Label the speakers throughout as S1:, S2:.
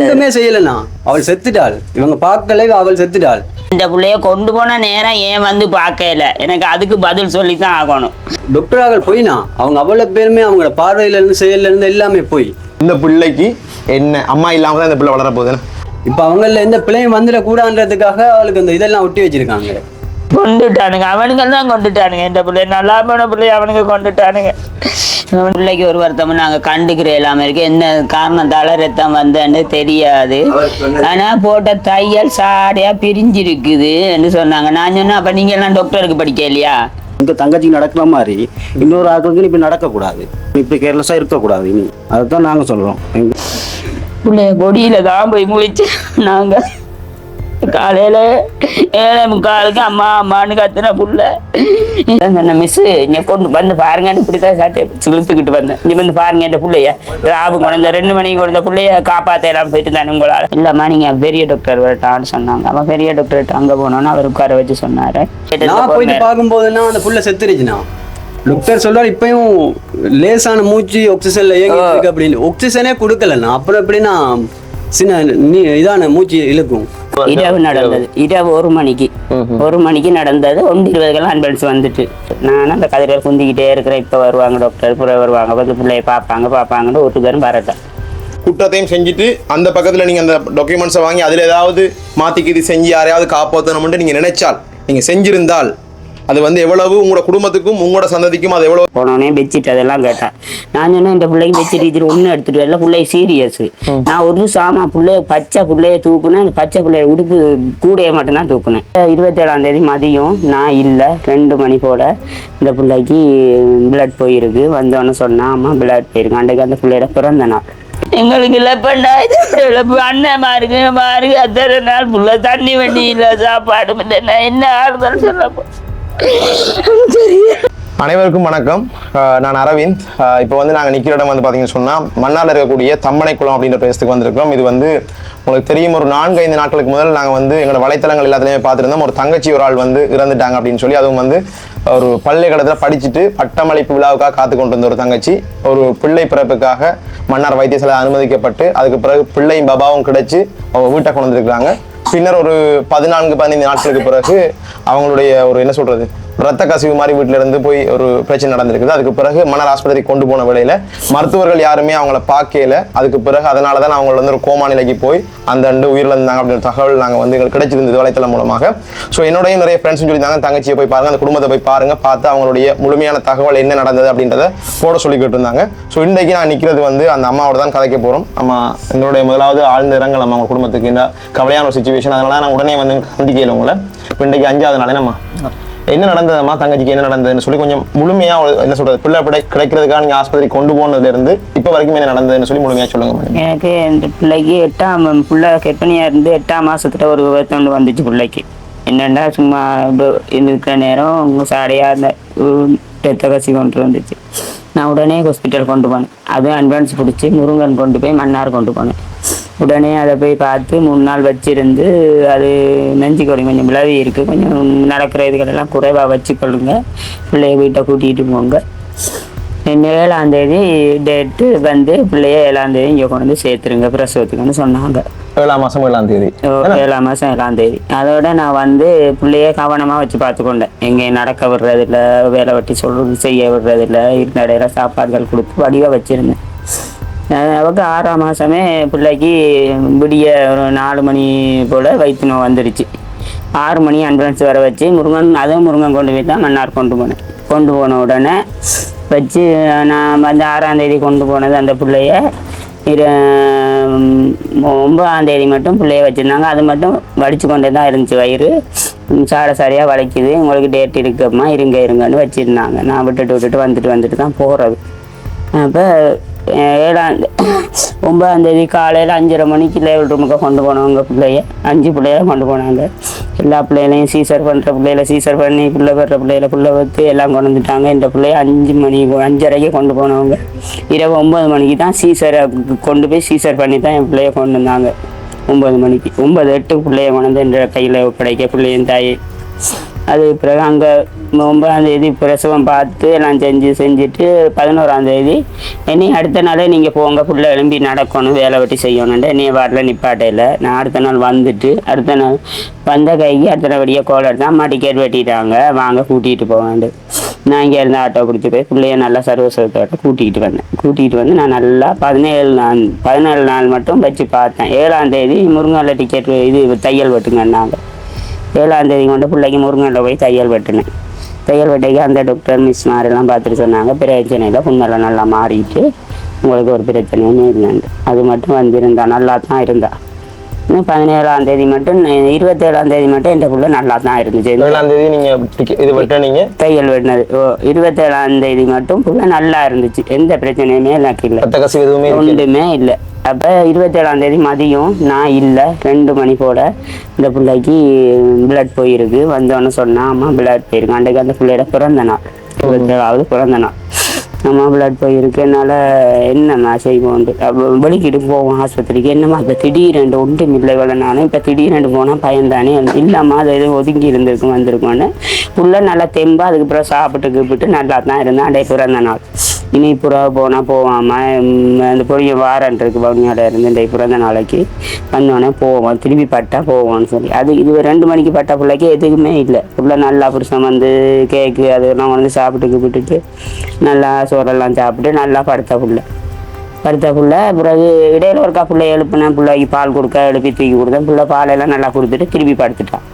S1: ஒன்றுமே செய்யலண்ணா. அவள் செத்துட்டாள். இவங்க பார்க்கல, அவள் செத்துட்டாள்.
S2: இந்த பிள்ளைய கொண்டு போன நேரம் ஏன் வந்து பார்க்கல, எனக்கு அதுக்கு பதில் சொல்லித்தான் ஆகணும்.
S1: டாக்டராக போயினா அவங்க அவ்வளவு பேருமே அவங்களோட பார்வையில இருந்து செயல்ல இருந்து எல்லாமே போய்
S3: இந்த பிள்ளைக்கு என்ன அம்மா இல்லாம தான் இந்த பிள்ளை வளர போகுதுன்னு
S1: இப்ப அவங்கள எந்த பிள்ளையும் வந்துடக்கூடாதுன்றதுக்காக அவளுக்கு அந்த இதெல்லாம் ஒட்டி வச்சிருக்காங்க.
S2: கொண்டுட்டானுங்க, அவனுங்க தான் கொண்டுட்டானுங்க. இந்த பிள்ளை நல்லா போன பிள்ளை அவனுங்க கொண்டுட்டானுங்க. பிள்ளைக்கு ஒரு வருத்தம் நாங்கள் கண்டுக்கிற எல்லாமே இருக்கு. என்ன காரணத்தால ரத்தம் வந்தேன்னு தெரியாது. ஆனா போட்ட தையல் சாடையா பிரிஞ்சிருக்குது என்று சொன்னாங்க. நான் சொன்னேன், அப்ப நீங்க எல்லாம் டாக்டருக்கு படிக்க இல்லையா?
S4: உங்க தங்கச்சிக்கு நடக்கிற மாதிரி இன்னொரு ஆட்களுக்கு இப்ப நடக்கக்கூடாது, இப்படி கேர்லெஸ்ஸா இருக்கக்கூடாது. இனி அதுதான் நாங்க சொல்றோம்.
S2: பிள்ளைய கொடியில தான் போய் முழிச்சு நாங்க காலையில 7:45 அம்மா அம்மான்னு கத்துன புள்ள. சொன்ன மிஸ் இங்க கொண்டு வந்து பாருங்கன்னு இப்படித்தான் சாட்டை இழுத்துக்கிட்டு வந்தேன். இங்க வந்து பாருங்க என் பிள்ளைய ராபு கொண்ட 2 மணிக்கு கொண்ட பிள்ளைய காப்பாத்த எல்லாம் போயிட்டு தானே உங்களால. இல்லம்மா நீங்க பெரிய டாக்டர் வரட்டான்னு சொன்னாங்க. அவன் பெரிய டாக்டர் அங்க போனோன்னு அவர் உட்கார வச்சு சொன்னாரு.
S1: நான் போயிட்டு பார்க்கும்போதுன்னா அந்த புள்ள செத்துருச்சுண்ணா. டாக்டர் சொல்றாரு இப்பயும் லேசான மூச்சு ஆக்சிஜன்ல இயங்கிட்டு இருக்கு அப்படின்னு. ஆக்சிஜனே கொடுக்கலண்ணா. அப்புறம் எப்படின்னா சின்ன இதான மூச்சு இழுக்கும்.
S2: இரவு நடந்தது, இரவு 1 மணிக்கு நடந்தது. 1:20 ஆம்புலன்ஸ் வந்துட்டு நான் அந்த கதிரையில் குந்திக்கிட்டே இருக்கிறேன். இப்போ வருவாங்க டாக்டர், புற வருவாங்க, வந்து பிள்ளைய பார்ப்பாங்கன்னு ஒருத்தரும் வரட்டேன்.
S3: குற்றத்தையும் செஞ்சுட்டு அந்த பக்கத்தில் நீங்கள் அந்த டாக்குமெண்ட்ஸை வாங்கி அதில் ஏதாவது மாற்றிக்கிது செஞ்சு யாரையாவது காப்பாற்றணும்னு நீங்கள் நினைச்சால், நீங்கள் செஞ்சிருந்தால் அது வந்து எவ்வளவு உங்களோட குடும்பத்துக்கும் உங்களோட சந்ததிக்கும் அது எவ்வளவு.
S2: போனோடனே பெட்ஷீட் அதெல்லாம் கேட்டேன். நான் சொன்னேன் இந்த பிள்ளைக்கு பெட்ஷீட் ஒன்று எடுத்துட்டு வரல, பிள்ளை சீரியஸ். நான் ஒரு சாமா பிள்ளைய பச்சை பிள்ளைய தூக்குனேன். அந்த பச்சை பிள்ளைய உடுப்பு கூடைய மட்டும்தான் தூக்குனேன். 27ஆம் தேதி மதியம் நான் இல்லை 2 மணி போல இந்த பிள்ளைக்கு பிளட் போயிருக்கு. வந்தோன்னு சொன்னா அம்மா பிளட் போயிருக்கு. அன்றைக்கு அந்த பிள்ளையோட பிறந்த நாள். எங்களுக்கு இழப்பு அண்ணமா இருக்கு அத்தனை நாள் புள்ள தண்ணி வண்டி இல்லை, சாப்பாடு என்ன ஆறுதல் சொல்லப்போ.
S3: அனைவருக்கும் வணக்கம். நான் அரவிந்த். இப்போ வந்து நாங்கள் நிற்கிற இடம் வந்து பார்த்தீங்கன்னு சொன்னால் மன்னாரில் இருக்கக்கூடிய தம்மனைக்குளம் அப்படின்ற பிரதேசத்துக்கு வந்திருக்கோம். இது வந்து உங்களுக்கு தெரியும், ஒரு 4-5 நாட்களுக்கு முதல் நாங்கள் வந்து எங்களோட வலைத்தளங்கள் எல்லாத்துலேயுமே பார்த்துருந்தோம். ஒரு தங்கச்சி ஒரு ஆள் வந்து இறந்துட்டாங்க அப்படின்னு சொல்லி, அதுவும் வந்து ஒரு பல்கலைக்கழகத்தில் படிச்சுட்டு பட்டமளிப்பு விழாவுக்காக காத்து கொண்டு வந்த ஒரு தங்கச்சி ஒரு பிள்ளை பிறப்புக்காக மன்னார் வைத்தியசாலை அனுமதிக்கப்பட்டு அதுக்கு பிறகு பிள்ளையும் பாபாவும் கிடைச்சி அவங்க வீட்டை கொண்டு வந்துருக்குறாங்க. பின்னர் ஒரு 14-15 நாட்களுக்கு பிறகு அவங்களுடைய ஒரு என்ன சொல்றது ரத்த கசிவு மாதிரி வீட்டில இருந்து போய் ஒரு பிரச்சனை நடந்திருக்குது. அதுக்கு பிறகு மன்னார் ஆஸ்பத்திரிக்கு கொண்டு போன வேளையில மருத்துவர்கள் யாருமே அவங்கள பார்க்கல. அதுக்கு பிறகு அதனால தான் அவங்கள வந்து ஒரு கோமா நிலைக்கு போய் அந்த உயிரிழந்தாங்க அப்படின்ற தகவல் நாங்கள் வந்து எங்களுக்கு கிடைச்சிருந்தது வலைத்தளம் மூலமாக. ஸோ என்னுடைய நிறைய ஃப்ரெண்ட்ஸ் சொல்லியிருந்தாங்க தங்கச்சியை போய் பாருங்க, அந்த குடும்பத்தை போய் பாருங்க, பார்த்து அவங்களுடைய முழுமையான தகவல் என்ன நடந்தது அப்படின்றத போட சொல்லிக்கிட்டு இருந்தாங்க. ஸோ இன்றைக்கு நான் நிற்கிறது வந்து அந்த அம்மாவோட தான் கதைக்க போகிறோம். அம்மா எங்களுடைய முதலாவது ஆழ்ந்த இரங்கல் அம்மா அவங்க குடும்பத்துக்கு இந்த கவலையான ஒரு சுச்சுவேஷன். அதனால நான் உடனே வந்து சந்திக்கல உங்களை. இப்போ இன்றைக்கு 5ஆவது நாளே நம்ம என்ன நடந்ததுமா தங்கச்சிக்கு என்ன நடந்ததுன்னு சொல்லி கொஞ்சம் முழுமையா என்ன சொல்றது பிள்ளை கிடைக்கிறதுக்காக நீங்க ஆஸ்பத்திரி கொண்டு போனதுல இருந்து இப்ப வரைக்கும் என்ன நடந்ததுன்னு சொல்லி முழுமையா சொல்லுங்க.
S2: எனக்கு இந்த பிள்ளைக்கு 8ஆம் பிள்ளை கர்ப்பிணியா இருந்து 8ஆம் மாசத்துல ஒரு விபத்து வந்துச்சு பிள்ளைக்கு. என்னென்னா சும்மா இருக்கிற நேரம் சாடையா அந்த ரத்த கசி கொண்டு வந்துச்சு. நான் உடனே ஹாஸ்பிட்டல் கொண்டு போனேன். அதுவும் அட்வான்ஸ் பிடிச்சி முருங்கன் கொண்டு போய் மன்னார் கொண்டு போனேன். உடனே அதை போய் பார்த்து 3 நாள் வச்சிருந்து அது நெஞ்சு கொஞ்சம் விளவி இருக்குது, கொஞ்சம் நடக்கிற இதுகளெல்லாம் குறைவாக வச்சுக்கொள்ளுங்க, பிள்ளைய வீட்டை கூட்டிகிட்டு போங்க. 7ஆம் தேதி டேட்டு வந்து பிள்ளைய 7ஆம் தேதி இங்கே கொண்டு வந்து சேர்த்துருங்க பிரசவத்துக்குன்னு சொன்னாங்க.
S3: 7ஆம் மாதம் 7ஆம் தேதி
S2: 7ஆம் தேதி. அதோட நான் வந்து பிள்ளைய கவனமாக வச்சு பார்த்துக்கொண்டேன். எங்கே நடக்க விடுறதில்ல, வேலை வெட்டி செய்ய விடுறதில்ல, இருந்த இடையில சாப்பாடுகள் கொடுத்து வடிவாக வச்சுருந்தேன். அவங்க 6ஆம் மாதமே பிள்ளைக்கு விடிய ஒரு 4 மணி போல் வயிற்று நோய் வந்துடுச்சு. 6 மணி ஆம்புலன்ஸ் வர வச்சு முருங்கன் கொண்டு போய் தான் மன்னார் கொண்டு போனேன். கொண்டு போன உடனே வச்சு நான் வந்து 6ஆம் தேதி கொண்டு போனது அந்த பிள்ளைய 9ஆம் தேதி மட்டும் பிள்ளைய வச்சுருந்தாங்க. அது மட்டும் வடித்து கொண்டே தான் இருந்துச்சு. வயிறு சாடையாக வலிக்குது, உங்களுக்கு டேட் இருக்குமா இருங்கன்னு வச்சுருந்தாங்க. நான் விட்டுட்டு வந்துட்டு தான் போகிறது. அப்போ 9ஆம் தேதி காலையில் 5:30 மணிக்கு லேவல் ரூமுக்கு கொண்டு போனவங்க பிள்ளைய 5 பிள்ளைய கொண்டு போனாங்க. எல்லா பிள்ளைகளையும் சீசர் பண்ணுற பிள்ளையில சீசர் பண்ணி பிள்ளை பெற பிள்ளையில பிள்ளை வச்சு எல்லாம் கொண்டு வந்துட்டாங்க. இந்த பிள்ளைய 5:30 கொண்டு போனவங்க இரவு 9 மணிக்கு தான் சீசரை கொண்டு போய் சீசர் பண்ணி தான் என் பிள்ளைய கொண்டு வந்தாங்க. 9 மணிக்கு 9-8 பிள்ளைய கொண்டு வந்து என்ற கையில் ஒப்படைக்க பிள்ளையின் தாயை அது பிறகு அங்கே 9ஆம் தேதி பிரசவம் பார்த்து எல்லாம் செஞ்சுட்டு 11ஆம் தேதி என்னையும் அடுத்த நாளே நீங்கள் போங்க, புள்ள எழும்பி நடக்கணும், வேலை வெட்டி செய்யணுன்ட்டு என்னைய வாட்டில் நிப்பாட்டையில் நான் அடுத்த நாள் வந்துட்டு அடுத்த நாள் வந்த கைக்கு அடுத்த நாள் கோல் எடுத்தா அம்மா டிக்கெட் வெட்டிட்டாங்க வாங்க கூட்டிகிட்டு போவேன். நான் இங்கே இருந்து ஆட்டோ பிடிச்சி போய் பிள்ளைய நல்லா சர்வசத்தோட கூட்டிகிட்டு வந்து நான் நல்லா 17 நாள் மட்டும் வச்சு பார்த்தேன். 7ஆம் தேதி முருங்கால டிக்கெட் இது தையல் வெட்டுங்கன்னாங்க. 7ஆம் தேதி கொண்டு பிள்ளைக்கு முருங்கால போய் தையல் வெட்டினேன். தையல் வெட்டைக்கு அந்த டாக்டர் மிஸ் மாதிரிலாம் பார்த்துட்டு சொன்னாங்க பிரச்சனையில் புண்ணெல்லாம் நல்லா மாறிட்டு உங்களுக்கு ஒரு பிரச்சனையுமே இல்லைண்டு. அது மட்டும் வந்திருந்தா நல்லா தான் இருந்தா. இன்னும் 17ஆம் தேதி மட்டும் 27ஆம் தேதி மட்டும் என் புள்ள நல்லா தான் இருந்துச்சு.
S3: 7ஆம் தேதி நீங்க இது வெட்டினீங்க
S2: தையல் வெட்டினது 27ஆம் தேதி மட்டும் புள்ள நல்லா இருந்துச்சு, எந்த பிரச்சனையுமே எனக்கு இல்லை, ஒன்றுமே இல்லை. அப்போ 27ஆம் தேதி மதியம் நான் இல்லை 2 மணி போல் இந்த பிள்ளைக்கு பிளட் போயிருக்கு. வந்தோன்னு சொன்னால் அம்மா பிளட் போயிருக்கு. அன்றைக்கு அந்த பிள்ளையோட பிறந்த நாள் 27ஆவது பிறந்த நாள். அம்மா பிளட் போயிருக்கு, என்னால் என்னம்மா செய்வோண்டு அப்போ வெளிக்கிட்டு போவோம் ஆஸ்பத்திரிக்கு. என்னம்மா இப்போ திடீரெண்டு ஒன்றும் இல்லை இவ்வளோ நானும் இப்போ திடீரெண்டு போனால் பயன்தானே இல்லைம்மா அது எதுவும் ஒதுங்கி இருந்திருக்கும் வந்திருக்கோன்னு புள்ள நல்லா தெம்பா அதுக்கப்புறம் சாப்பிட்டு நல்லா தான் இருந்தேன். அன்றைய பிறந்த நாள். இனி புறா போனால் போவாமா அந்த பொரிய வாரன் இருக்கு பவுனியாட இருந்து இன்றைய பிறந்த நாளைக்கு வந்தோடனே போவோம், திரும்பி பட்டா போவோம்னு சொல்லி. அது இது 2 மணிக்கு பட்ட பிள்ளைக்கு எதுவுமே இல்லை. புள்ள நல்லா புருஷன் வந்து கேக்கு அதெல்லாம் வந்து சாப்பிட்டுட்டு நல்லா சோறெல்லாம் சாப்பிட்டு நல்லா படுத்த புள்ள. பிறகு இடையில ஒருக்கா பிள்ளை எழுப்பினேன், பிள்ளைக்கு பால் கொடுக்க எழுப்பி தூக்கி கொடுத்தேன். புள்ள பாலெல்லாம் நல்லா கொடுத்துட்டு திருப்பி படுத்துட்டான்.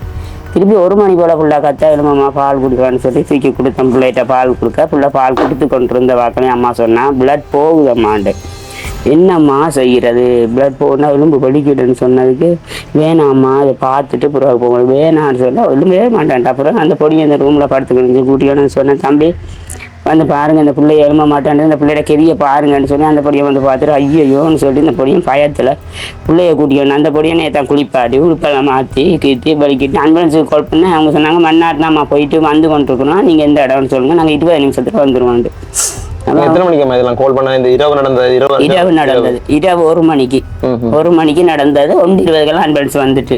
S2: திருப்பி 1 மணி போல் புள்ள கத்தா எழுமம்மா பால் கொடுக்குறான்னு சொல்லி தூக்கி கொடுத்தேன். பிள்ளைகிட்ட பால் கொடுக்க புள்ள பால் கொடுத்து கொண்டு இருந்த வாக்கிலையும் அம்மா சொன்னா பிளட் போகுதம்மாண்டு. என்னம்மா செய்கிறது பிளட் போகுதுன்னா எலும்பு வலிக்கிடுன்னு சொன்னதுக்கு வேணாம்மா அதை பார்த்துட்டு பிறகு போகணும் வேணான்னு சொன்னால் எலும்பே மாட்டான்ட்டா. அப்புறம் அந்த பொடியை அந்த ரூமில் படுத்துக்கணும் கூட்டியோன்னு சொன்னேன். தம்பி வந்து பாருங்கள் இந்த பிள்ளைய எழும மாட்டான்னு இந்த பிள்ளையோட கெரிய பாருங்கன்னு சொல்லி அந்த பொடியை வந்து பார்த்துட்டு ஐயோன்னு சொல்லி இந்த பொடியும் பயத்தில் பிள்ளைய கூட்டிக்கணும். அந்த பொடியை நேற்று குளிப்பாட்டி உடுப்பெல்லாம் மாற்றி கீத்தி வலிக்கிட்டு ஆம்புலன்ஸுக்கு கால் பண்ணேன். அவங்க சொன்னாங்க மன்னார்தாம்மா போயிட்டு வந்து கொண்டிருக்கணும், நீங்கள் எந்த இடம்னு சொல்லுங்கள், நாங்கள் 20 நிமிஷத்துல வந்துடுவோம்.
S3: எத்தனை மணிக்கு இதெல்லாம் கால் பண்ண? இந்த இரவு நடந்தது
S2: 1 மணிக்கு 1 மணிக்கு நடந்தது. 1:20 ஆம்புலன்ஸ் வந்துட்டு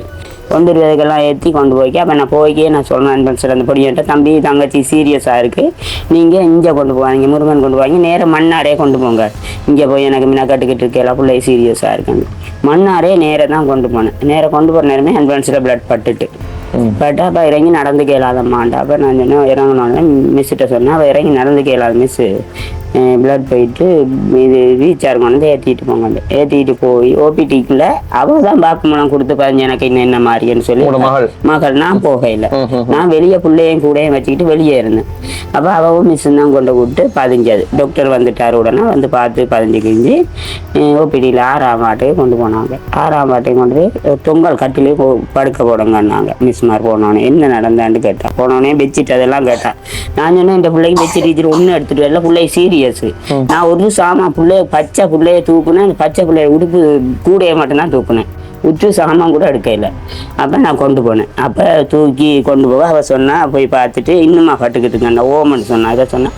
S2: 1:20 ஏற்றி கொண்டு போய்க்க. அப்போ நான் போய்க்கே நான் சொல்கிறேன் ஆம்புலன்ஸில் அந்த பொடியிட்ட தம்பி தங்கச்சி சீரியஸாக இருக்குது, நீங்கள் இங்கே கொண்டு போவாங்க முருகன் கொண்டு போவாங்க, நேராக மண்ணாரே கொண்டு போங்க. இங்கே போய் எனக்கு முன்ன கட்டுக்கிட்டு இருக்கேன் பிள்ளை சீரியஸாக இருக்காங்க. மண்ணாரே நேராக தான் கொண்டு போனேன். நேராக கொண்டு போகிற நேரமே ஆம்புலன்ஸில் பிளட் பட்டுட்டு அப்போ இறங்கி நடந்து கேளாதம்மாண்டா. அப்போ நான் சொன்னேன் இறங்கினோடனே மிஸ்ஸிட்ட சொன்னேன். அவள் இறங்கி நடந்து கேளாத மிஸ்ஸு பிளட் போயிட்டு இது ரீசார்ஜ் கொண்டு ஏற்றிட்டு போங்க. ஏற்றிட்டு போய் ஓபிடிக்குள்ள அவள் தான் பாக்குமலம் கொடுத்து பாருங்க எனக்கு என்ன மாதிரின்னு சொல்லி மகள் நான் போகையில் நான் வெளியே பிள்ளையும் கூடயும் வச்சுக்கிட்டு வெளியே இருந்தேன். அப்போ அவள் மிஸ் தான் கொண்டு விட்டு 15 டாக்டர் வந்துட்டார். உடனே வந்து பார்த்து 15 கிஞ்சி ஓபிடியில் 6ஆம் வாட்டையும் கொண்டு போனாங்க. 6ஆம் வாட்டையும் கொண்டு போய் தொங்கல் கட்டிலே படுக்க போடுங்கன்னாங்க. மிஸ்மார் போனோடனே என்ன நடந்தான்னு கேட்டான். போனோடனே பெட்ஷீட் அதெல்லாம் கேட்டான். நான் சொன்னேன் இந்த பிள்ளைக்கு பெட்ஷீட் டீச்சர் ஒன்று எடுத்துட்டு வரல, பிள்ளை சீரியஸ். நான் ஒரு சாமா பிள்ளைய பச்சை பிள்ளைய தூக்குனேன், பச்சை பிள்ளைய உடுப்பு கூடைய மட்டும்தான் தூக்குனேன், உற்று சாமான் கூட எடுக்கல. அப்போ நான் கொண்டு போனேன். அப்போ தூக்கி கொண்டு போக அவள் சொன்னா போய் பார்த்துட்டு இன்னுமா கட்டுக்கிட்டுங்க ஓமன்னு சொன்னா. அதை சொன்னான்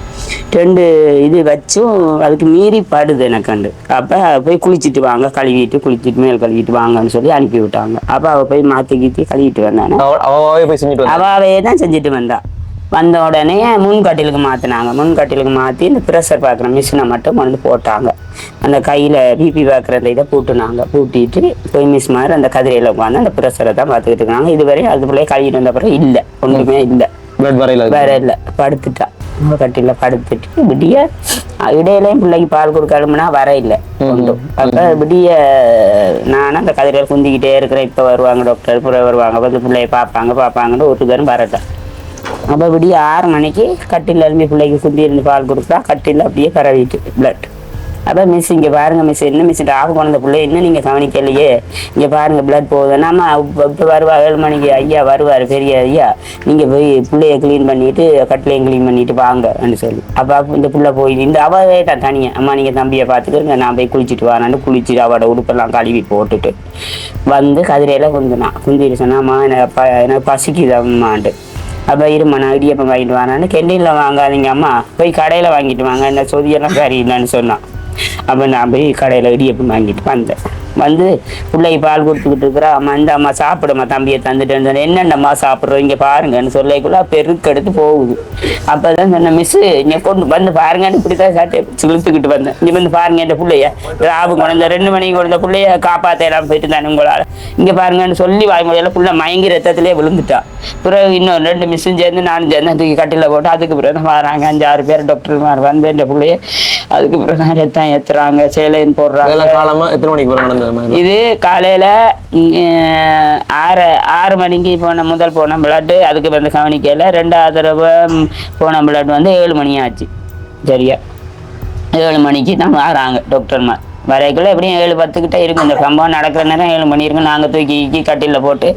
S2: 2 இது வச்சும் அதுக்கு மீறி படுது எனக்காண்டு. அப்போ போய் குளிச்சுட்டு வாங்க, குளிச்சுட்டு மேல் கழுவிட்டு வாங்கன்னு சொல்லி அனுப்பி விட்டாங்க. அப்போ அவள் போய் மாற்றி கழுவிட்டு வந்தானே அவாவே தான் செஞ்சுட்டு வந்தா. வந்த உடனே முன்கட்டிலுக்கு மாற்றினாங்க. முன்கட்டிலுக்கு மாற்றி இந்த ப்ரெஷர் பார்க்குற மிஷினை மட்டும் கொண்டு போட்டாங்க. அந்த கையில் பிபி பார்க்குற இதை பூட்டினாங்க. பூட்டிட்டு போய் மிஸ் மாதிரி அந்த கதிரையில் உட்காந்து அந்த ப்ரெஷரை தான் பார்த்துக்கிட்டு இருக்காங்க. இதுவரை அது பிள்ளைய கழுவிட்டு வந்த அப்புறம் இல்லை, ஒன்றுமே இல்லை, வேற இல்லை. படுத்துட்டா கட்டில படுத்துட்டு விடிய இடையிலையும் பிள்ளைக்கு பால் கொடுக்கணும்னா வர இல்லை ஒன்றும். அப்போ விடிய நானும் அந்த கதிரையில் குந்திக்கிட்டே இருக்கிறேன். இப்போ வருவாங்க டாக்டர் புற வருவாங்க வந்து பிள்ளைய பார்ப்பாங்கன்னு ஒரு தரம் வரட்டேன். அப்போ விடிய 6 மணிக்கு கட்டில் எழும்பி பிள்ளைக்கு குந்தி இருந்து பால் கொடுத்தா கட்டில் அப்படியே பரவிட்டு பிளட். அப்போ மிஸ் இங்கே பாருங்க மிஸ் என்ன மிஸ் ஆஃப் கொண்ட பிள்ளை இன்னும் நீங்கள் கவனிக்கலையே, இங்கே பாருங்க பிளட் போகுது. நம்ம இப்போ வருவா 7 மணிக்கு ஐயா வருவார் பெரிய ஐயா, நீங்கள் போய் பிள்ளைய க்ளீன் பண்ணிட்டு கட்டிலையும் க்ளீன் பண்ணிட்டு வாங்கன்னு சொல்லி. அப்போ இந்த பிள்ளை போய் இந்த அவவே தான் தனியாக அம்மா நீங்கள் தம்பியை பார்த்துக்கிறங்க நான் போய் குளிச்சுட்டு வானான்னு குளிச்சுட்டு அவட உடுப்பெல்லாம் கழுவி போட்டுட்டு வந்து கதிரையில் குந்திட்டு சொன்னாம்மா எனக்கு பசிக்குதம்மான்ட்டு. அப்போ இருமா நான் இடியப்பம் வாங்கிட்டு வானான்னு கேண்டீனில் வாங்காதீங்க அம்மா போய் கடையில் வாங்கிட்டு வாங்க, இந்த சொதியெல்லாம் சரியில்லைன்னு சொன்னான். அப்போ நான் போய் கடையில் இடியப்பம் வாங்கிட்டு வந்தேன். வந்து பிள்ளைக்கு பால் கொடுத்துக்கிட்டு இருக்கிறா. அம்மா இந்த அம்மா சாப்பிடுமா தம்பியை தந்துட்டேன்னு என்னென்னம்மா சாப்பிட்றோம் இங்கே பாருங்கன்னு சொல்லக்குள்ள பெருக்கெடுத்து போகுது. அப்போ தான் சொன்ன மிஸ்ஸு இங்கே கொண்டு வந்து பாருங்கன்னு இப்படி தான் சாட்டை இழுத்துக்கிட்டு வந்தேன். இங்கே வந்து பாருங்க என் பிள்ளைய ராபு குழந்த 2 மணிக்கு குழந்த பிள்ளைய காப்பாற்றலாம் போயிட்டு தானே உங்களால் இங்கே பாருங்கன்னு சொல்லி வாய்மொழியில் பிள்ளை மயங்கி ரத்தத்திலே விழுந்துட்டா. பிறகு இன்னும் 2 மிஸ்ஸும் சேர்ந்து நானும் சேர்ந்து தூக்கி கட்டில போட்டு அதுக்கு பிறகு தான் வராங்க 5-6 பேர் டாக்டர்மார் வந்து என் பிள்ளைய அதுக்கு பிறகு தான் ரத்தம் ஏற்றுறாங்க சேலைன்னு போடுறாங்க.
S3: எத்தனை மணிக்கு நடந்தது?
S2: இது காலையில 6 மணிக்கு போன பிளட் அதுக்கு வந்து கவனிக்கல. 2வது தடவை போன பிளட் வந்து 7 மணி ஆச்சு. சரியா 7 மணிக்கு தான் வராங்க டாக்டர்மார். வரைக்குள்ள எப்படியும் 7:10 இருக்கும். இந்த சம்பவம் நடக்கிற நேரம் 7 மணி இருக்கும். நாங்கள் தூக்கி கட்டில போட்டு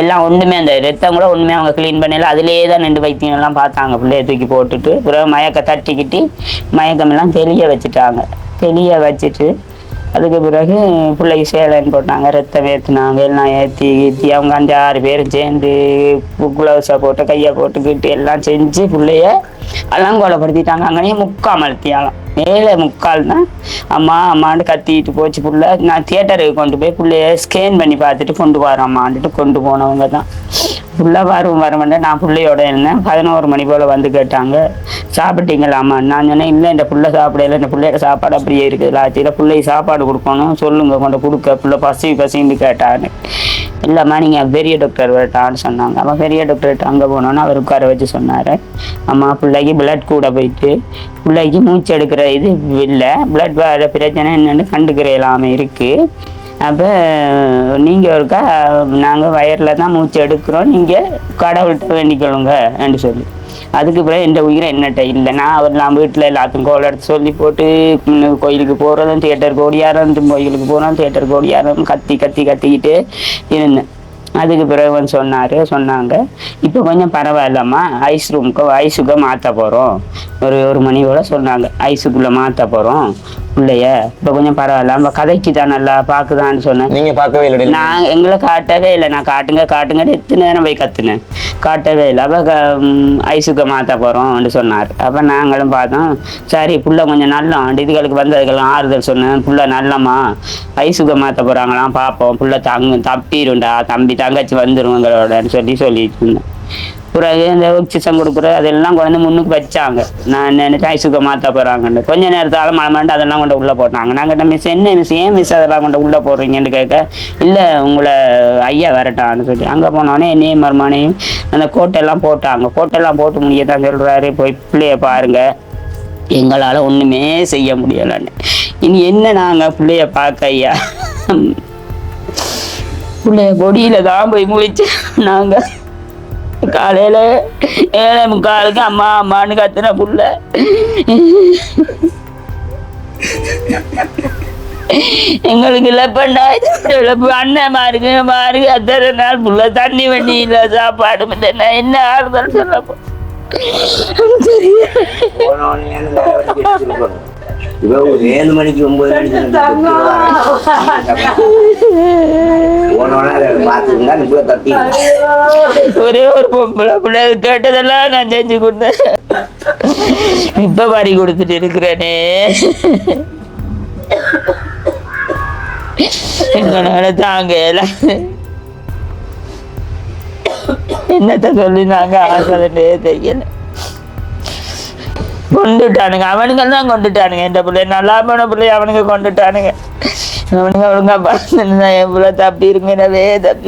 S2: எல்லாம் ஒன்றுமே அந்த ரத்தம் கூட ஒன்றுமே அவங்க க்ளீன் பண்ணல. அதிலேயே தான் 2 வைத்தியம் எல்லாம் பார்த்தாங்க. பிள்ளைய தூக்கி போட்டுட்டு பிறகு மயக்க தட்டிக்கிட்டு மயக்கமெல்லாம் தெளிய வச்சுட்டு அதுக்கு பிறகு பிள்ளைக்கு சேலைன்னு போட்டாங்க. ரத்தம் ஏற்றுனாங்க. எல்லாம் ஏற்றி அவங்க 5-6 பேரும் சேர்ந்து குளவுஸை போட்டு கையை போட்டுக்கிட்டு எல்லாம் செஞ்சு பிள்ளைய அலங்கோலப்படுத்திட்டாங்க. அங்கேயே 3/4 மணித்தியாலம் 7:45 தான் அம்மான்னு கத்திட்டு போச்சு புள்ள. நான் தியேட்டருக்கு கொண்டு போய் பிள்ளைய ஸ்கேன் பண்ணி பார்த்துட்டு கொண்டு வரோம்மான்ட்டு கொண்டு போனவங்க தான். ஃபுல்லாக வரமாட்டே நான் பிள்ளையோட இருந்தேன். 11 மணி போல் வந்து கேட்டாங்க சாப்பிட்டீங்களாம்மா. நான் சொன்னேன் இல்லை இந்த பிள்ளை சாப்பிடல, இந்த பிள்ளையோட சாப்பாடு அப்படியே இருக்குது ஆச்சுல பிள்ளைக்கு சாப்பாடு கொடுக்கணும் சொல்லுங்க கொண்டு கொடுக்க பிள்ளை பசின்னு கேட்டான்னு. இல்லைம்மா நீங்கள் பெரிய டாக்டர் வரட்டான்னு சொன்னாங்க. அப்போ பெரிய டாக்டர்கிட்ட அங்கே போனோன்னு அவர் உட்கார வச்சு சொன்னார், அம்மா பிள்ளைக்கு பிளட் கூட போயிட்டு பிள்ளைக்கு மூச்சு எடுக்கிற இது இல்லை, பிளட் வர பிரச்சனை என்னென்னு கண்டுக்கிற எல்லாமே இருக்குது. அப்போ நீங்கள் ஒருக்கா நாங்கள் வயரில் தான் மூச்சு எடுக்கிறோம், நீங்கள் கடவுள்கிட்ட வேண்டிக்கொள்ளுங்க என்று சொல்லி அதுக்கு பிறகு எந்த உயிரை என்னட்ட இல்லை. நான் வீட்டில் எல்லாத்துக்கும் கோல் எடுத்து சொல்லி போட்டு கோயிலுக்கு போகிறதும் தியேட்டருக்கு ஓடியாரம், கோயிலுக்கு போகிறோம் தியேட்டருக்கு ஓடியாரம் கத்திக்கிட்டு இருந்தேன். அதுக்கு பிறகு சொன்னாங்க இப்போ கொஞ்சம் பரவாயில்லம்மா ஐஸுக்கு மாற்ற போகிறோம். ஒரு மணியோட சொன்னாங்க ஐஸுக்குள்ளே மாற்ற போகிறோம் பிள்ளைய, இப்போ கொஞ்சம் பரவாயில்ல நம்ம கதைக்கு தான் நல்லா பார்க்குதான்னு சொன்னேன்.
S3: நீங்கள் பார்க்கவே இல்லை?
S2: நான் எங்களை காட்டவே இல்லை. நான் காட்டுங்கன்னு எத்தனை நேரம் போய் கற்றுனேன், காட்டவே இல்லை. அப்போ ஐஸுக்கு மாற்ற போகிறோம்னு சொன்னார். அப்போ நாங்களும் பார்த்தோம் சரி புள்ள கொஞ்சம் நல்லம் இதுகளுக்கு வந்ததுக்கெல்லாம் ஆறுதல் சொன்னேன். புள்ள நல்லம்மா ஐஸுக்கு மாற்ற போகிறாங்களாம் பார்ப்போம், புள்ள தப்பிடும்டா தங்கச்சி வந்துருவங்களோடன்னு சொல்லிட்டு இருந்தேன். பிறகு இந்த ஆக்சிஜன் கொடுக்குற அதெல்லாம் கொண்டு முன்னுக்கு வச்சாங்க. நான் நினைச்சேன் ஐஸுக்கு மாற்ற போகிறாங்கன்னு. கொஞ்ச நேரத்தால் மழை அதெல்லாம் கொண்டு உள்ளே போட்டாங்க. நாங்கள் மிஸ் என்ன மிஸ் ஏன் மிஸ் அதெல்லாம் கொண்டு உள்ளே போடுறீங்கன்னு கேட்க இல்லை உங்களை ஐயா வரட்டான்னு சொல்லி அங்கே போனோடனே என்னையும் மருமானையும் அந்த கோட்டெல்லாம் போட்டு முடிய தான் சொல்கிறாரு போய் பிள்ளைய பாருங்க எங்களால் ஒன்றுமே செய்ய முடியலைன்னு. இனி என்ன நாங்கள் பிள்ளைய பார்க்க ஐயா பிள்ளைய பொடியில் தான் போய் முழிச்சு நாங்கள் காலையில் 7:45 அம்மான்னு கத்துன புள்ள எங்களுக்கு இழப்பு அண்ணன் மாருக்கு அத்தனை நாள் புள்ள தண்ணி வண்டி இல்லை சாப்பாடு என்ன ஆறுதல் சொல்லப்போ
S4: ஒரு 7 மணிக்கு 9 மணிக்கு
S2: ஒரே ஒரு பொம்பளை பிள்ளை கேட்டதெல்லாம் நான் செஞ்சு கொடுத்தேன். இப்ப பறி கொடுத்துட்டு இருக்கிறேனே எங்களால தாங்க என்னத்த சொல்லி நாங்க ஆசையே தெரியல. கொண்டுட்டானுங்க அவனுங்க தான் கொண்டுட்டானுங்க. இந்த பிள்ளை நல்லா போன பிள்ளைய அவனுங்க கொண்டுட்டானுங்க. அவனுங்க ஒழுங்கா பார்த்துருந்தா என் பிள்ளை தப்பி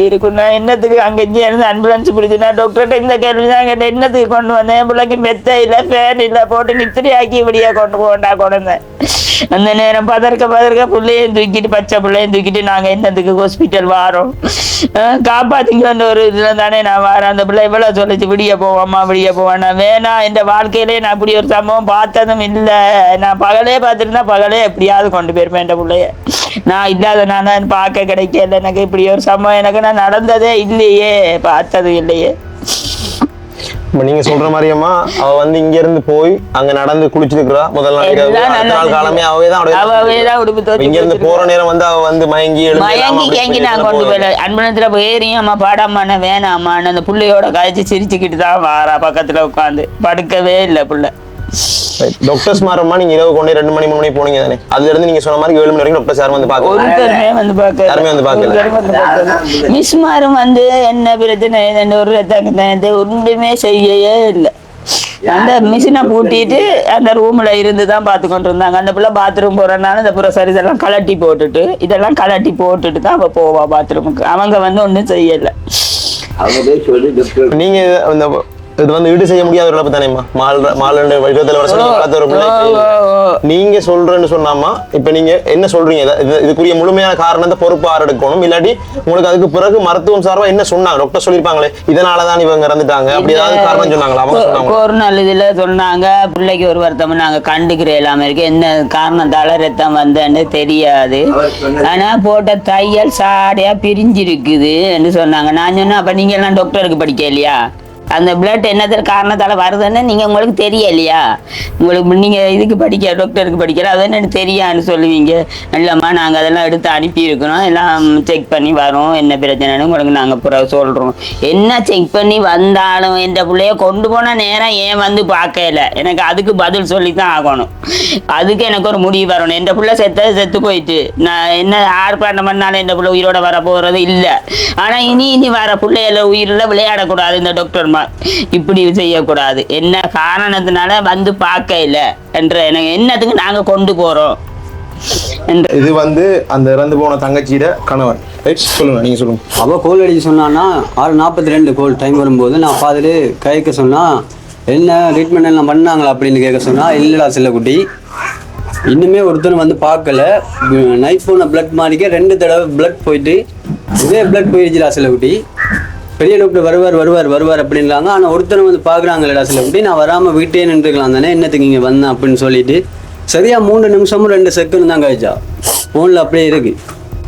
S2: இருக்கும் நான் என்னத்துக்கு அங்கே இருந்து ஆம்புலன்ஸ் பிடிச்சுனா டாக்டர்கிட்ட இந்த கேள்வி தான் கேட்டேன் என்னத்துக்கு கொண்டு வந்தேன். என் பிள்ளைக்கு மெத்த இல்லை ஃபேன் இல்லை போட்டு நித்திரி ஆக்கி இப்படியா கொண்டு கொண்டேன். அந்த நேரம் பதற்க பிள்ளையும் தூக்கிட்டு பச்சை பிள்ளையும் தூக்கிட்டு நாங்கள் என்னத்துக்கு ஹாஸ்பிட்டல் வாரோம் காப்பாத்திங்க அந்த ஒரு இதுல தானே நான் வரேன். அந்த பிள்ளை இவ்வளோ சொல்லிச்சு விடிய போவான் நான் வேணாம். என் வாழ்க்கையிலே நான் இப்படி ஒரு சம்பவம் பார்த்ததும் இல்லை. நான் பகலே பார்த்துருந்தா பகலே எப்படியாவது கொண்டு போயிருப்பேன் என் பிள்ளைய. நான் இல்லாத நான் பார்க்க கிடைக்கல. எனக்கு இப்படி ஒரு சம்பவம் எனக்கு நான் நடந்ததே இல்லையே, பார்த்ததும் இல்லையே.
S3: நீங்க சொல்ற மாதிரியம்மா அவ வந்து இங்க இருந்து போய் அங்க நடந்து குளிச்சிருக்கிறா. முதல் நாள் காலமே அவைதான் உடுப்பு இங்க இருந்து போற நேரம் வந்து அவ வந்து மயங்கி
S2: நான் கொண்டு போயில அன்பனத்துல ஏறியும் அம்மா பாடாம வேணாம்மா அந்த புள்ளையோட கழிச்சு சிரிச்சுக்கிட்டு தான் வாரா. பக்கத்துல உட்காந்து படுக்கவே இல்லை புள்ள.
S3: டாக்டர்ஸ் மாறமா நீங்க இரவு கொண்டே 2 மணி 3 மணி போனீங்க தானே, அதுல இருந்து நீங்க சொன்ன மாதிரி 7 மணி வரைக்கும் டாக்டர்ஸ் யாரும் வந்து யாருமே வந்து பார்க்கல.
S2: மிஸ்மாரும் வந்து என்ன பிரச்சனை ஒரு ஒன்றுமே செய்யவே இல்லை. அந்த மிஷினை பூட்டிட்டு அந்த ரூம்ல இருந்து தான் பார்த்து கொண்டு இருந்தாங்க. அந்த பிள்ளை பாத்ரூம் போறதுனால இந்த புறசரி இதெல்லாம் கலட்டி போட்டுட்டு தான் அவ போவா பாத்ரூமுக்கு. அவங்க வந்து ஒன்றும் செய்யலை.
S3: நீங்க இந்த இது வந்து ஈடு செய்ய முடியாத ஒரு இழப்பு தானேம்மா. 27 வருஷம் வளர்த்த ஒரு பிள்ளைக்கு நீங்க சொல்றேன்னு சொன்னாமா, இப்ப நீங்க என்ன சொல்றீங்க? இதுக்குரிய முழுமையான காரணத்தை பொறுப்பு யார் எடுக்கணும்? இல்லாட்டி உங்களுக்கு அதுக்கு பிறகு மருத்துவம் சார்பா என்ன சொன்னாங்க? டாக்டர் சொல்லிருப்பாங்களே இதனாலதான் இவங்க இறந்துட்டாங்க, அப்படி ஏதாவது காரணம் சொன்னாங்களா? அவங்க சொன்னாங்க
S2: ஒரு நாள் இதுல சொன்னாங்க, பிள்ளைக்கு ஒரு வருத்தம் நாங்க கண்டுக்கிற இல்லாம இருக்கு, என்ன காரணத்தால ரத்தம் வந்தேன்னு தெரியாது, ஆனா போட்ட தையல் சாடையா பிரிஞ்சிருக்குது என்று சொன்னாங்க. நான் சொன்னேன், அப்ப நீங்க எல்லாம் டாக்டருக்கு படிக்க இல்லையா? அந்த பிளட் என்னது காரணத்தால வருதுன்னு நீங்க உங்களுக்கு தெரியலையா? உங்களுக்கு நீங்க இதுக்கு டாக்டருக்கு படிக்கிற அது என்ன தெரியான்னு சொல்லுவீங்க. இல்லம்மா நாங்க அதெல்லாம் எடுத்து அனுப்பி இருக்கிறோம், எல்லாம் செக் பண்ணி வரோம், என்ன பிரச்சனைன்னு உங்களுக்கு நாங்க பிறகு சொல்றோம். என்ன செக் பண்ணி வந்தாலும் என்ற பிள்ளைய கொண்டு போன நேரம் ஏன் வந்து பார்க்கல, எனக்கு அதுக்கு பதில் சொல்லித்தான் ஆகணும். அதுக்கு எனக்கு ஒரு முடிவு வரணும். என்ற பிள்ளை செத்து போயிட்டு நான் என்ன ஆர்ப்பாட்டம் பண்ணாலும் என்ற பிள்ளை உயிரோட வர போறது இல்லை. ஆனா இனி வர பிள்ளைகள உயிரில் விளையாடக்கூடாது. இந்த டாக்டர் இப்படி செய்யக்கூடாது. என்ன காரணத்தினால வந்து பார்க்கல என்ற என்னத்துக்கு நாங்க கொண்டு போறோம்.
S3: இது வந்து அந்த இறந்து போன தங்கச்சியிட கணவன். சொல்லுங்க, நீங்க சொல்லுங்க.
S1: அவ கோல் அடிச்சு சொன்னான்னா 6:42 கோல் டைம் வரும்போது நான் பார்த்துட்டு கைக்க சொன்னா, என்ன ட்ரீட்மெண்ட் எல்லாம் பண்ணாங்களா அப்படின்னு கேட்க சொன்னா, இல்லடா செல்லக்குட்டி இன்னுமே ஒருத்தர் வந்து பார்க்கல, நைட் போன பிளட் மாறிக்க 2 தடவை பிளட் போயிட்டு இதே பிளட் போயிடுச்சுடா செல்லக்குட்டி, பெரிய டாக்டர் வருவார் அப்படின்றாங்க. ஆனால் ஒருத்தனை வந்து பார்க்குறாங்களேடா செல்லக்குட்டி, நான் வராமல் வீட்டே நின்றுக்கலாம் தானே, என்னத்துக்கு இங்கே வந்தேன் அப்படின்னு சொல்லிட்டு சரியா 3 நிமிஷமும் 2 செகண்ட் தான் கழிச்சா. ஃபோனில் அப்படியே இருக்கு.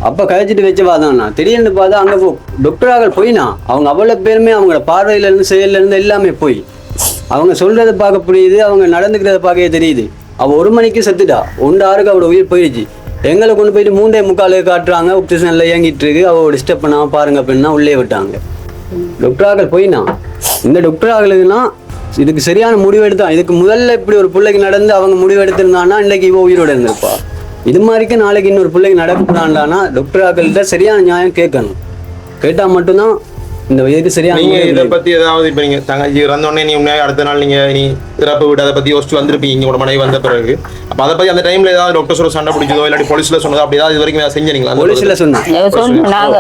S1: அப்போ கழிச்சிட்டு வச்சு பார்த்தாண்ணா திடீர்னு பார்த்தா அங்கே டாக்டராக போயினா அவங்க அவ்வளோ பேருமே அவங்களோட பார்வையிலேருந்து செயல்லேருந்து எல்லாமே போய் அவங்க சொல்கிறத பார்க்க புரியுது, அவங்க நடந்துக்கிறத பார்க்கவே தெரியுது. அவள் 1 மணிக்கு செத்துட்டா, 1:06 அவளோட உயிர் போயிடுச்சு. எங்களை கொண்டு போயிட்டு 3:45 காட்டுறாங்க, ஆக்சிஜனில் இயங்கிட்டு இருக்கு, அவள் டிஸ்டர்ப் பண்ணாமல் பாருங்க அப்படின்னா உள்ளே விட்டாங்க. டாக்டராக போயினா இந்த டாக்டராகளுக்குன்னா இதுக்கு சரியான முடிவு எடுத்தான். இதுக்கு முதல்ல இப்படி ஒரு பிள்ளைக்கு நடந்து அவங்க முடிவு எடுத்திருந்தான்னா இன்னைக்கு இவ உயிரோட இருந்திருப்பா. இது மாதிரிக்கு நாளைக்கு இன்னொரு பிள்ளைக்கு நடக்கூடாண்டானா டாக்டராக்கள்கிட்ட சரியான நியாயம் கேட்கணும். கேட்டால் மட்டும்தான் இந்த இதுக்கு சரியான.
S3: நீங்க இதை பத்தி ஏதாவது இப்ப நீங்க தங்கச்சி இறந்தோடனே நீ உண்மையாக அடுத்த நாள் நீங்க இறப்பு விட்டு அதை பத்தி யோசிச்சு வந்திருப்பீங்க உங்களோட மனைவி வந்த பிறகு. அப்ப அதை பத்தி அந்த டைம்ல ஏதாவது டாக்டர் சண்டை பிடிச்சதோ இல்லாட்டி போலீஸ்ல சொன்னதோ அப்படி ஏதாவது இது வரைக்கும் செஞ்சீங்களா?
S1: போலீஸ்ல சொன்னாங்க,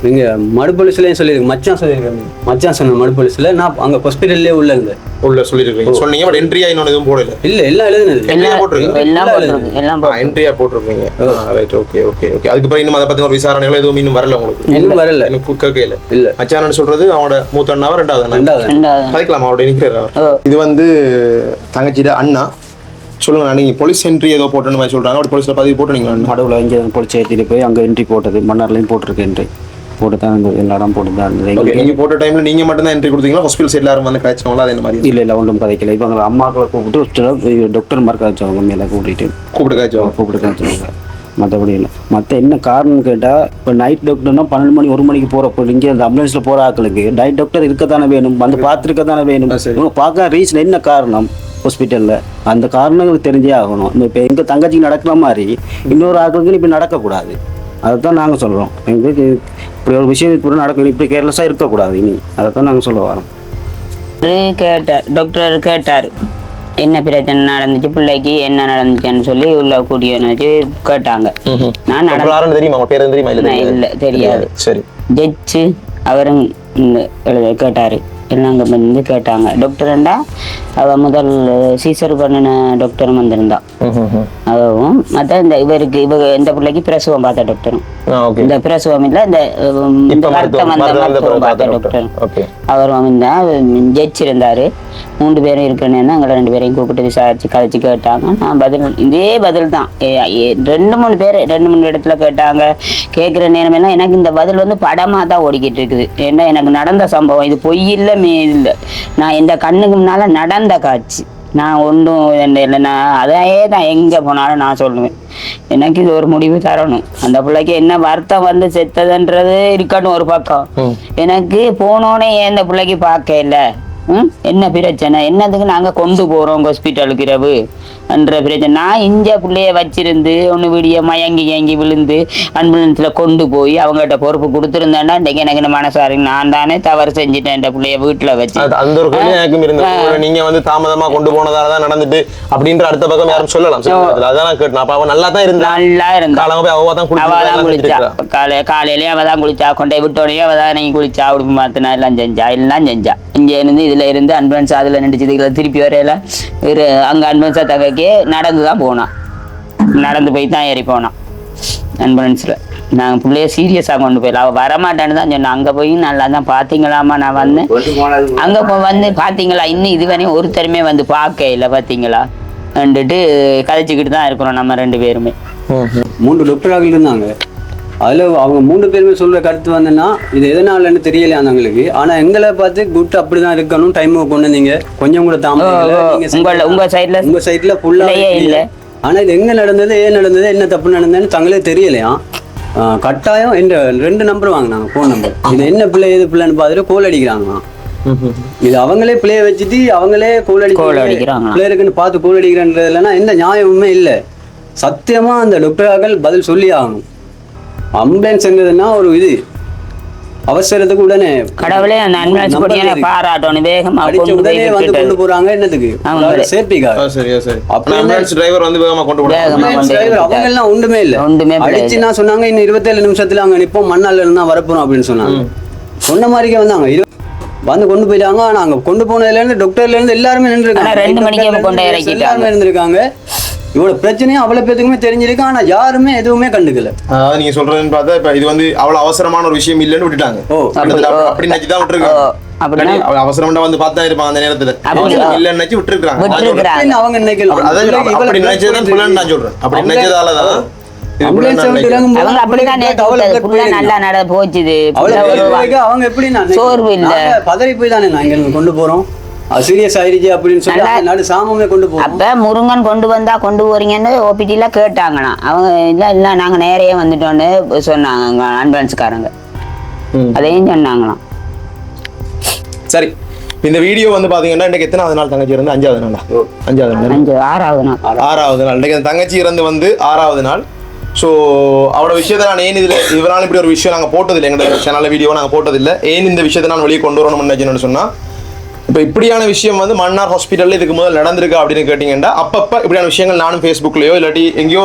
S1: நீங்க மடு போலீஸ்லயும் சொல்லிருக்கு, மச்சான் சொல்லியிருக்காங்க, மச்சான் சொன்ன மடு போலீஸ்ல நான் அங்க ஹாஸ்பிட்டல்லே உள்ள இருந்தேன்.
S3: உள்ள சொல்லிருக்கீங்க சொன்னீங்க, பட் என்ட்ரியா இன்னொன்னு எதுவும் போடல.
S1: இல்ல எல்லாம் எழுதுனது
S3: என்ட்ரியா போட்டிருக்கீங்க. Right, okay okay okay. அதுக்கு பிறகு இன்னும் அதை பத்தி ஒரு விசாரணைகள் எதுவும் இன்னும் வரல உங்களுக்கு?
S1: இன்னும் வரல,
S3: எனக்கு கேட்கல.
S1: இல்ல
S3: மச்சான் சொல்றது அவனோட மூத்த அண்ணாவா ரெண்டாவது கதைக்கலாம் அவரோட நிக்கிறார். இது வந்து தங்கச்சியோட அண்ணா. சொல்லுங்க, நீங்க போலீஸ் என்ட்ரி ஏதோ போட்டோன்னு மாதிரி சொல்றாங்க, அப்படி போலீஸ்ல பதிவு போட்டு நீங்க
S4: நடுவில் இங்கே போலீஸ் ஏற்றிட்டு போய் அங்கே என்ட்ரி போட்டது, மன்னார்லையும் போட்டிருக்கு என்ட்ரி போட்டு தான் எல்லா இடம் போட்டு தான் இருந்தது.
S3: நீங்க போட்ட டைம்ல நீங்க மட்டும் தான் என்ட்ரி கொடுத்தீங்களா? ஹாஸ்பிட்டல் சைட்ல யாரும் வந்து கழிச்சவங்களா? அதே மாதிரி
S4: இல்லை ஒன்றும் கதைக்கல. இப்போ அங்கே அம்மாக்களை கூப்பிட்டு டாக்டர் மார்க் கழிச்சவங்க மேலே கூப்பிட்டு கழிச்சவங்க, மற்றபடி இல்லை. மற்ற என்ன காரணம்னு கேட்டால், இப்போ நைட் டாக்டர்னா 12 மணி 1 மணிக்கு போகிறப்போ இங்கே அந்த ஆம்புலன்ஸில் போகிற ஆட்களுக்கு நைட் டாக்டர் இருக்கத்தானே வேணும், வந்து பார்த்துருக்கத்தானே வேணும். இவங்க பார்க்க ரீசன் என்ன காரணம் ஹாஸ்பிட்டலில், அந்த காரணங்களுக்கு தெரிஞ்சே ஆகணும். இப்போ எங்கள் தங்கச்சிக்கு நடக்கிற மாதிரி இன்னொரு ஆட்களுக்கு இப்படி நடக்கக்கூடாது. அதை தான் நாங்கள் சொல்கிறோம். எங்களுக்கு இப்படி ஒரு விஷயம் இப்படி நடக்கணும், இப்படி கேர்லெஸ்ஸாக இருக்கக்கூடாது இனி. அதை தான் நாங்கள் சொல்ல வரோம்.
S2: டாக்டர் கேட்டார் என்ன பிரச்சனை நடந்துச்சு, பிள்ளைக்கு என்ன நடந்துச்சுன்னு சொல்லி உள்ள கூட்டிய வச்சு கேட்டாங்க. நான் இல்ல தெரியாது. ஜட்ஜு அவரும் கேட்டாரு, எல்லாம் வந்து கேட்டாங்க. டாக்டர்ண்டா அவ முதல் சீசர் பண்ணின டாக்டரும் வந்திருந்தா. அதுவும் மற்ற இந்த பிள்ளைக்கு பிரசவம் பார்த்த டாக்டரும், இந்த பிரசவம் இல்ல இந்த வருத்தம் வந்த மருத்துவம் பார்த்த டாக்டரும் அவரும் இருந்தா. ஜட்ஜ் இருந்தாரு, 3 பேரும் இருக்கணும்னா எங்களை 2 பேரையும் கூப்பிட்டு விசாரிச்சு கழிச்சு கேட்டாங்க. நான் இதே பதில் தான் 2-3 பேர் 2-3 இடத்துல கேட்டாங்க. கேட்குற நேரம் எல்லாம் எனக்கு இந்த பதில் வந்து படமா தான் ஓடிக்கிட்டு இருக்குது. ஏன்னா எனக்கு நடந்த சம்பவம் இது, பொய் இல்லை இல்லை, நான் எந்த கண்ணுக்கு முன்னால நடந்த காட்சி. நான் ஒன்றும் இல்லை, நான் அதையே தான் எங்கே போனாலும் நான் சொல்லுவேன். எனக்கு இது ஒரு முடிவு தரணும். அந்த பிள்ளைக்கு என்ன வருத்தம் வந்து செத்ததுன்றது இருக்கட்டும் ஒரு பக்கம், எனக்கு போனோடனே ஏன் இந்த பிள்ளைக்கு பார்க்க இல்லை என்ன பிரச்சனை, என்னதுக்கு நாங்க கொண்டு போறோம் ஹாஸ்பிட்டலுக்கு இரவு என்ற பிரச்சனை. நான் இஞ்ச பிள்ளைய வச்சிருந்து ஒன்று விடிய மயங்கி விழுந்து ஆம்புலன்ஸ்ல கொண்டு போய் அவங்ககிட்ட பொறுப்பு கொடுத்துருந்தேன்னா இன்றைக்கு எனக்கு மனசாரி நான் தானே தவறு செஞ்சுட்டேன் என் பிள்ளைய வீட்டுல வச்சு.
S3: அந்த ஒரு கேள்வி எனக்கும் இருந்தது. நீங்க வந்து தாமதமா கொண்டு போனதாலதான் நடந்துட்டு அப்படின்ற அடுத்த பக்கம் யாரும் சொல்லலாம். அதான் கேட்டேன். அப்ப அவ நல்லா தான் இருந்தா, நல்லா இருந்தா, அவதான் குளிச்சா, காலையிலேயே அவதான் குளிச்சா, கொண்டே விட்டோடனே அவதான் நீங்க குளிச்சா, உடுப்பு மாத்தினா எல்லாம் செஞ்சா. இங்க இருந்து இதுல இருந்து அட்வான்ஸ் அதுல நினைச்சதுல திருப்பி வரையில அங்க அட்வான்ஸா தகைக்கே நடந்துதான் போனான். நடந்து போய் தான் ஏறி போனான் அட்வான்ஸ்ல. நாங்கள் பிள்ளைய சீரியஸாக கொண்டு போயிடலாம். அவள் வரமாட்டேன்னு தான் சொன்னேன். அங்கே போய் நல்லா தான் பார்த்தீங்களாமா, நான் வந்தேன் அங்கே வந்து பார்த்தீங்களா, இன்னும் இதுவரையும் ஒருத்தருமே வந்து பார்க்க இல்லை பார்த்தீங்களா வந்துட்டு கதைச்சிக்கிட்டு தான் இருக்கிறோம் நம்ம 2 பேருமே.
S1: 3 டாக்டராக இருந்தாங்க. அதில் அவங்க 3 பேருமே சொல்கிற கருத்து வந்துன்னா இது எதனாலன்னு தெரியலையா அவங்களுக்கு. ஆனால் எங்களை பார்த்து குட் அப்படி தான் இருக்கணும், டைமுக்கு கொண்டு வந்தீங்க, கொஞ்சம் கூட தாமதம்
S2: உங்கள் சைடில்
S1: ஃபுல்லாக இல்லை. ஆனால் இது எங்கே நடந்தது, ஏன் நடந்தது, என்ன தப்பு நடந்ததுன்னு தங்களே தெரியலையா. கட்டாயம் இந்த 2 நம்பர் வாங்கினாங்க, ஃபோன் நம்பர். இது என்ன பிள்ளை எது பிள்ளைன்னு பார்த்துட்டு கோல் அடிக்கிறாங்க. இது அவங்களே பிள்ளைய வச்சுட்டு அவங்களே கோல் அடிக்கிறாங்க. பிள்ளைருக்குன்னு பார்த்து கோல் அடிக்கிறன்றது இல்லைன்னா எந்த நியாயமுமே இல்லை. சத்தியமா அந்த டாக்டர்கள் பதில் சொல்லி ஆகணும். ஆம்புலன்ஸ் என்னதுன்னா ஒரு இது அவசரத்துக்கு உடனே
S2: கடவுளே அந்த ஆம்புலன்ஸ் பொடியான பாராட்டணும், வேகமா
S1: உடனே வந்து கொண்டு போறாங்க. என்னதுக்கு சேஃப்டிக்காக.
S3: அப்ப ஆம்புலன்ஸ் டிரைவர் வந்து வேகமா கொண்டு போறாங்க.
S1: அவங்க எல்லாம் ஒண்ணுமே இல்ல, அடிச்சுன்னா சொன்னாங்க இன்னும் 27 நிமிஷத்துல அங்க நிப்போம், மண்ணால இருந்தா வரப்போறோம் அப்படின்னு சொன்னாங்க. சொன்ன மாதிரிக்கே வந்தாங்க, வந்து கொண்டு போயிட்டாங்க. ஆனா அங்க கொண்டு போனதுல இருந்து டாக்டர்ல இருந்து எல்லாருமே நின்றுருக்காங்க,
S2: 2 மணிக்கு கொண்டு
S1: எல்லாருமே இருந்திருக்காங்க. இவ்வளவு பிரச்சனையும் அவ்வளவு பேத்துக்குமே தெரிஞ்சிருக்கு. ஆனா யாருமே எதுவுமே கண்டுக்கல.
S3: அதாவது நீங்க சொல்றதுன்னு பார்த்தா இப்ப இது வந்து அவ்வளவு அவசரமான ஒரு விஷயம் இல்லைன்னு விட்டுட்டாங்க. அப்படி நினைச்சுதான் விட்டுருக்காங்க. அவசரமா வந்து பார்த்தா இருப்பாங்க அந்த நேரத்துல, இல்லன்னு நினைச்சு விட்டுருக்காங்க.
S1: அவங்க நினைக்கலாம்,
S3: அப்படி நினைச்சதான் புலன்னு நான் சொல்றேன். அப்படி நினைச்சதாலதான்
S1: அவங்க எப்படி பதறி போய் தானே நாங்க கொண்டு போறோம், சீரியஸ் ஆயிடுச்சு அப்படின்னு சொல்லி சாமமே கொண்டு போறோம்.
S2: அப்ப முருங்கன் கொண்டு வந்தா கொண்டு போறீங்கன்னு ஓபிடில கேட்டாங்கண்ணா. அவங்க இல்ல நாங்க நேரையே வந்துட்டோன்னு சொன்னாங்க ஆம்புலன்ஸ்காரங்க, அதையும் சொன்னாங்களாம்.
S3: சரி, இந்த வீடியோ வந்து பாத்தீங்கன்னா இன்னைக்கு எத்தனாவது நாள் தங்கச்சி இருந்து? 5வது நாளா?
S2: 6வது
S3: நாள். இன்னைக்கு தங்கச்சி இருந்து வந்து 6வது நாள். ஸோ அவரோட விஷயத்தை நான் ஏன் இவரால் இப்படி ஒரு விஷயம் நாங்கள் போட்டதில்லை, எங்களோட சேனல்ல வீடியோ நாங்கள் போட்டதில்லை. ஏன் இந்த விஷயத்தை நான் வெளியே கொண்டு வரணும்னு நினைச்சேன்னு சொன்னா, இப்போ இப்படியான விஷயம் வந்து மன்னார் ஹாஸ்பிட்டலில் இதுக்கு முதல் நடந்திருக்கா அப்படின்னு கேட்டிங்கன்னா, அப்பப்போ இப்படியான விஷயங்கள் நானும் ஃபேஸ்புக்லையோ இல்லாட்டி எங்கேயோ